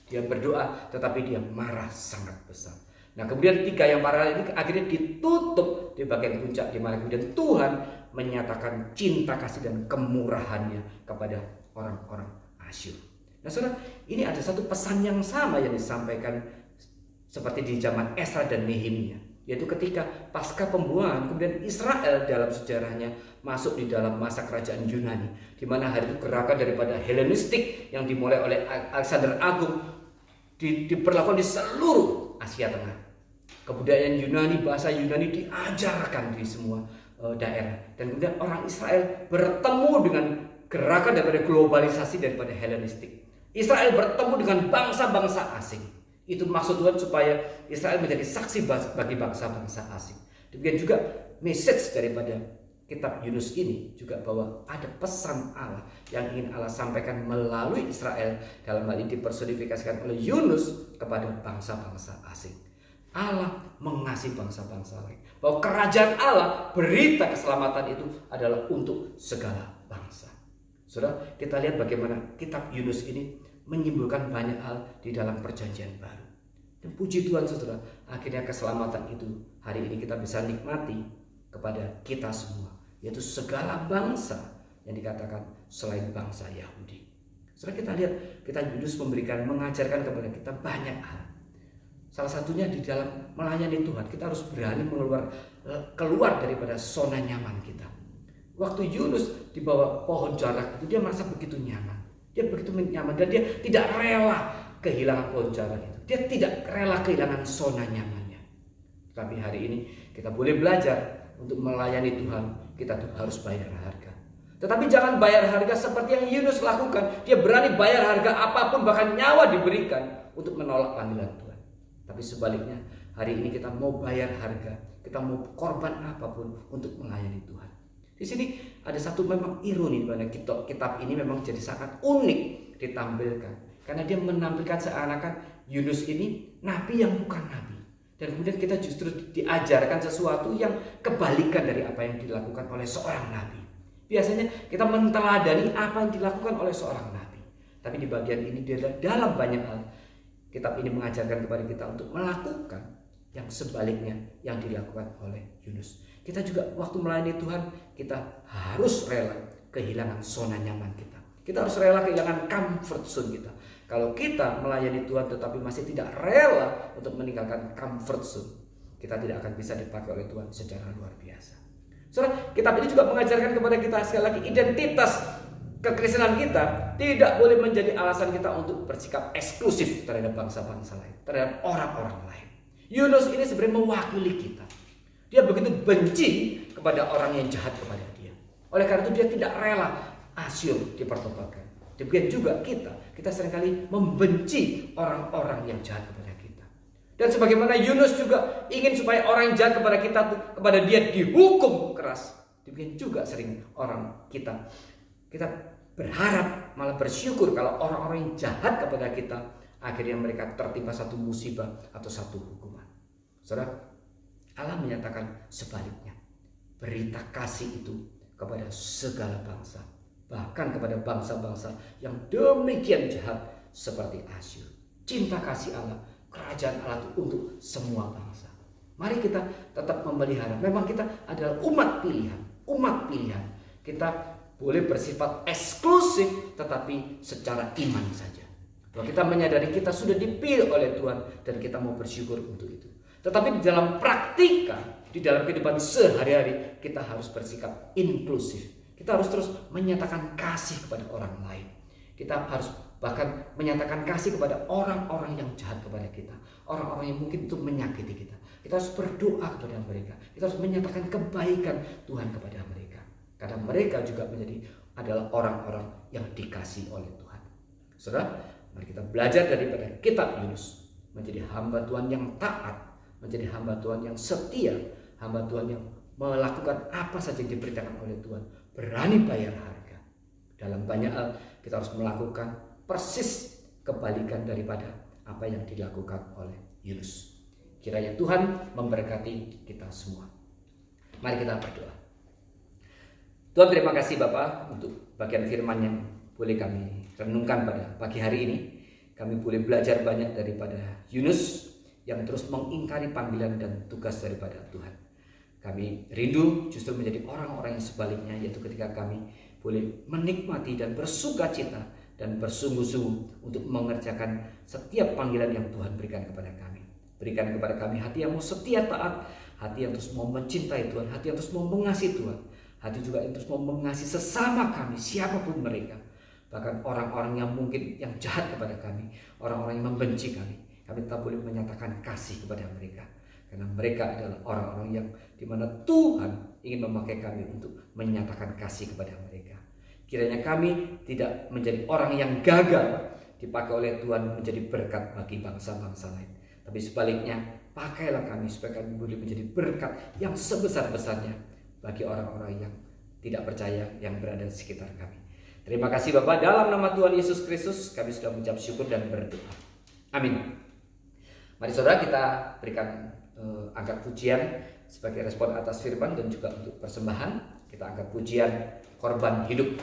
Dia berdoa tetapi dia marah sangat besar. Nah, kemudian 3 yang paralel ini akhirnya ditutup di bagian puncak, di mana kemudian Tuhan menyatakan cinta kasih dan kemurahannya kepada orang-orang Asyur. Nah, saudara, ini ada satu pesan yang sama yang disampaikan seperti di zaman Esra dan Nehemia, yaitu ketika pasca pembuangan kemudian Israel dalam sejarahnya masuk di dalam masa kerajaan Yunani, di mana hari itu gerakan daripada Helenistik yang dimulai oleh Alexander Agung diberlakukan di seluruh Asia Tengah. Kebudayaan Yunani, bahasa Yunani diajarkan di semua daerah, dan kemudian orang Israel bertemu dengan gerakan daripada globalisasi daripada Helenistik. Israel bertemu dengan bangsa-bangsa asing. Itu maksud Tuhan supaya Israel menjadi saksi bagi bangsa-bangsa asing. Demikian juga message daripada kitab Yunus ini juga bahwa ada pesan Allah yang ingin Allah sampaikan melalui Israel, dalam hal ini dipersonifikasikan oleh Yunus kepada bangsa-bangsa asing. Allah mengasihi bangsa-bangsa lain. Bahwa kerajaan Allah, berita keselamatan itu adalah untuk segala bangsa. Saudara, kita lihat bagaimana kitab Yunus ini menyimbolkan banyak hal di dalam perjanjian baru. Dan puji Tuhan, saudara, akhirnya keselamatan itu hari ini kita bisa nikmati kepada kita semua, yaitu segala bangsa yang dikatakan selain bangsa Yahudi. Saudara, kita lihat kitab Yunus mengajarkan kepada kita banyak hal. Salah satunya di dalam melayani Tuhan, kita harus berani keluar daripada zona nyaman kita. Waktu Yunus di bawah pohon jarak itu, dia merasa begitu nyaman. Dia begitu nyaman dan dia tidak rela kehilangan pohon jarak itu. Dia tidak rela kehilangan zona nyamannya. Tapi hari ini kita boleh belajar untuk melayani Tuhan, kita tuh harus bayar harga. Tetapi jangan bayar harga seperti yang Yunus lakukan. Dia berani bayar harga apapun, bahkan nyawa diberikan untuk menolak panggilan Tuhan. Tapi sebaliknya, hari ini kita mau bayar harga, kita mau korban apapun untuk melayani Tuhan. Di sini ada satu memang ironi, di mana kitab ini memang jadi sangat unik ditampilkan, karena dia menampilkan seakan-akan Yunus ini nabi yang bukan nabi, dan kemudian kita justru diajarkan sesuatu yang kebalikan dari apa yang dilakukan oleh seorang nabi. Biasanya kita menteladani apa yang dilakukan oleh seorang nabi, tapi di bagian ini dalam banyak hal kitab ini mengajarkan kepada kita untuk melakukan yang sebaliknya yang dilakukan oleh Yunus. Kita juga waktu melayani Tuhan, kita harus rela kehilangan zona nyaman kita. Kita harus rela kehilangan comfort zone kita. Kalau kita melayani Tuhan tetapi masih tidak rela untuk meninggalkan comfort zone, kita tidak akan bisa dipakai oleh Tuhan secara luar biasa. Saudara, kitab ini juga mengajarkan kepada kita sekali lagi, identitas kekristenan kita tidak boleh menjadi alasan kita untuk bersikap eksklusif terhadap bangsa-bangsa lain, terhadap orang-orang lain. Yunus ini sebenarnya mewakili kita. Dia begitu benci kepada orang yang jahat kepada dia. Oleh karena itu dia tidak rela Asyur dipertobatkan. Demikian juga kita seringkali membenci orang-orang yang jahat kepada kita. Dan sebagaimana Yunus juga ingin supaya orang yang jahat kepada dia dihukum keras. Demikian juga sering orang kita berharap, malah bersyukur kalau orang-orang yang jahat kepada kita akhirnya mereka tertimpa satu musibah atau satu hukuman. Saudara, Allah menyatakan sebaliknya. berita kasih itu kepada segala bangsa, bahkan kepada bangsa-bangsa yang demikian jahat seperti Asyur. Cinta kasih Allah, kerajaan Allah itu untuk semua bangsa. Mari kita tetap memelihara. Memang kita adalah umat pilihan. Kita boleh bersifat eksklusif tetapi secara iman saja. Bahwa kita menyadari kita sudah dipilih oleh Tuhan dan kita mau bersyukur untuk itu. Tetapi di dalam praktika, di dalam kehidupan sehari-hari, kita harus bersikap inklusif. Kita harus terus menyatakan kasih kepada orang lain. Kita harus bahkan menyatakan kasih kepada orang-orang yang jahat kepada kita. Orang-orang yang mungkin itu menyakiti kita. Kita harus berdoa kepada mereka. Kita harus menyatakan kebaikan Tuhan kepada mereka. Karena mereka juga adalah orang-orang yang dikasihi oleh Tuhan. Saudara, mari kita belajar daripada kitab Yunus. Menjadi hamba Tuhan yang taat. Menjadi hamba Tuhan yang setia, hamba Tuhan yang melakukan apa saja yang diperintahkan oleh Tuhan, berani bayar harga. Dalam banyak hal kita harus melakukan persis kebalikan daripada apa yang dilakukan oleh Yunus. Kiranya Tuhan memberkati kita semua. Mari kita berdoa. Tuhan, terima kasih Bapa untuk bagian firman yang boleh kami renungkan pada pagi hari ini. Kami boleh belajar banyak daripada Yunus yang terus mengingkari panggilan dan tugas daripada Tuhan. Kami rindu justru menjadi orang-orang yang sebaliknya, yaitu ketika kami boleh menikmati dan bersuka cita dan bersungguh-sungguh untuk mengerjakan setiap panggilan yang Tuhan berikan kepada kami. Berikan kepada kami hati yang mau setia taat, hati yang terus mau mencintai Tuhan, hati yang terus mau mengasihi Tuhan, hati juga yang terus mau mengasihi sesama kami, siapapun mereka. Bahkan orang-orang yang mungkin yang jahat kepada kami, orang-orang yang membenci kami. Kami tak boleh menyatakan kasih kepada mereka. Karena mereka adalah orang-orang yang dimana Tuhan ingin memakai kami untuk menyatakan kasih kepada mereka. Kiranya kami tidak menjadi orang yang gagal dipakai oleh Tuhan menjadi berkat bagi bangsa-bangsa lain. Tapi sebaliknya, pakailah kami supaya kami boleh menjadi berkat yang sebesar-besarnya bagi orang-orang yang tidak percaya yang berada di sekitar kami. Terima kasih Bapak, dalam nama Tuhan Yesus Kristus kami sudah mengucap syukur dan berdoa. Amin. Mari saudara kita berikan angkat pujian sebagai respon atas firman dan juga untuk persembahan. Kita angkat pujian korban hidup.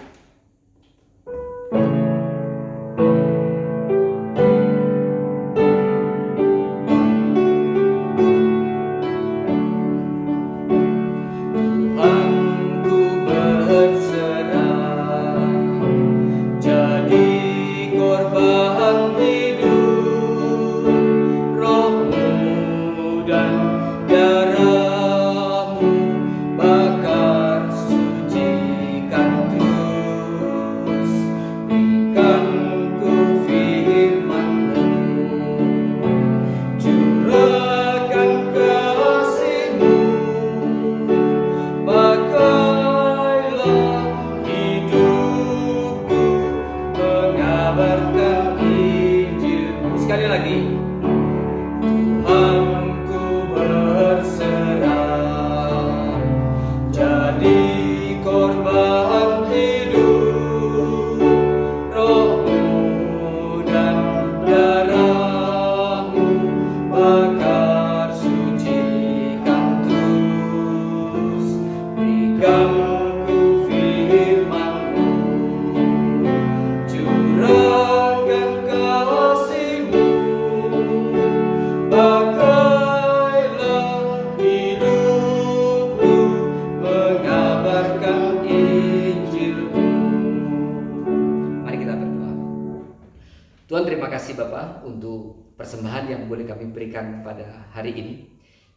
Tuhan, terima kasih Bapak untuk persembahan yang boleh kami berikan pada hari ini.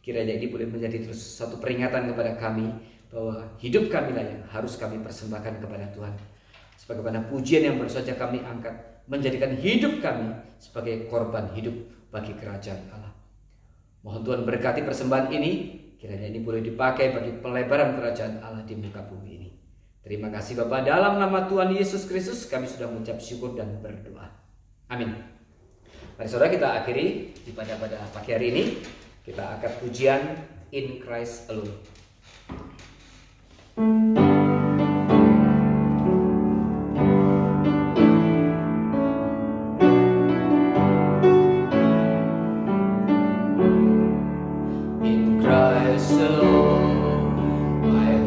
Kiranya ini boleh menjadi terus satu peringatan kepada kami bahwa hidup kami lah yang harus kami persembahkan kepada Tuhan. Sebagaimana pujian yang baru saja kami angkat, menjadikan hidup kami sebagai korban hidup bagi kerajaan Allah. Mohon Tuhan berkati persembahan ini, kiranya ini boleh dipakai bagi pelebaran kerajaan Allah di muka bumi ini. Terima kasih Bapak, dalam nama Tuhan Yesus Kristus kami sudah mengucap syukur dan berdoa. Amin. Mari saudara kita akhiri ibadah pada pagi hari ini. Kita angkat pujian In Christ Alone. In Christ alone, my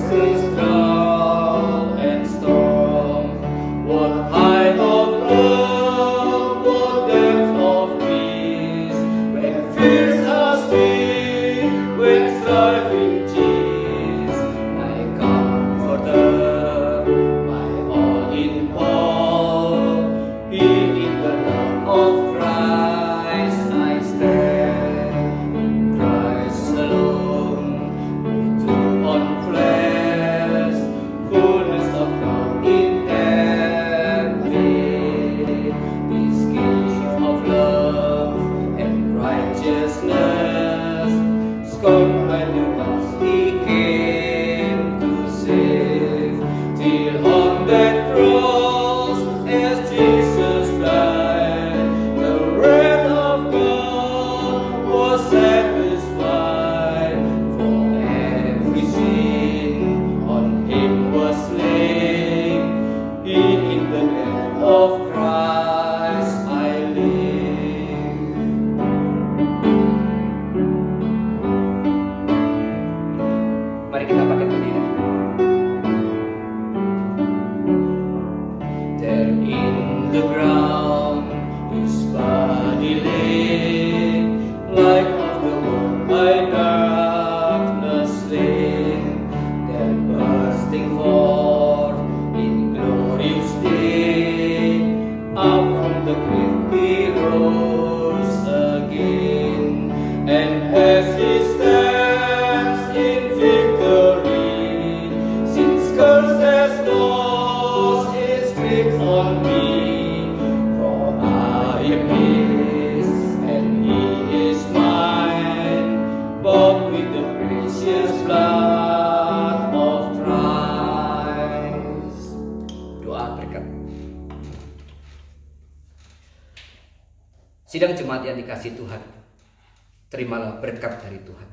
strong and strong. What height of love, what depth of peace, when fears are sweet, when strife cheese, my comforter, my all in all, in the love of Christ I stand, in Christ alone, who took on flesh, fullness of God in every, this gift of love and righteousness, scorned by the ones He came to save, till on that cross, as Jesus died, the wrath of God was satisfied. For every sin on Him was laid, in the name of Christ I live. Mari kita bangkit berdiri. There in the ground His body lay, like of the world by darkness slain, then bursting forth in glorious day, up from the grave He rose again, and as He stands in victory, since curse has lost its grip on me, for I am His and He is mine, bought with the precious blood of Christ. Doa berkat. Sidang jemaat yang dikasihi Tuhan, terimalah berkat dari Tuhan.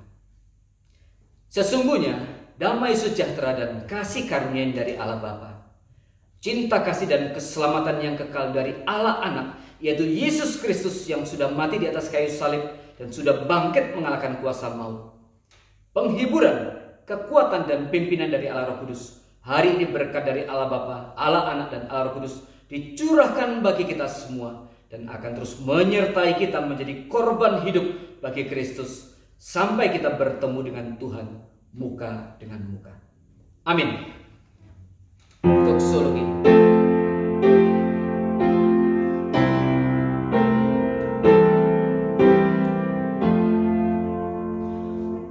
Sesungguhnya damai sejahtera dan kasih karunia dari Allah Bapa, cinta kasih dan keselamatan yang kekal dari Allah Anak, yaitu Yesus Kristus yang sudah mati di atas kayu salib dan sudah bangkit mengalahkan kuasa maut, penghiburan, kekuatan dan pimpinan dari Allah Roh Kudus, hari ini berkat dari Allah Bapa, Allah Anak dan Allah Roh Kudus dicurahkan bagi kita semua dan akan terus menyertai kita menjadi korban hidup bagi Kristus sampai kita bertemu dengan Tuhan muka dengan muka. Amin. Doksologi.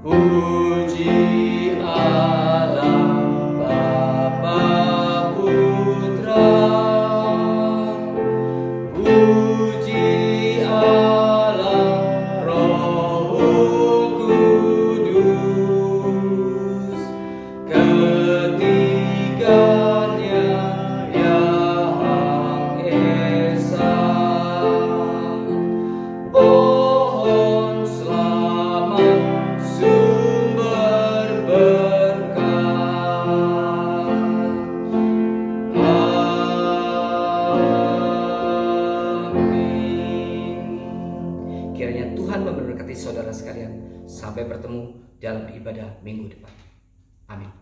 Puji Allah Bapa Putra, puji Allah Roh Kudus, ketiganya yang esa. Pohon selamat sumber berkat. Amin. Kiranya Tuhan memberkati saudara sekalian. Sampai bertemu dalam ibadah minggu depan. Amin.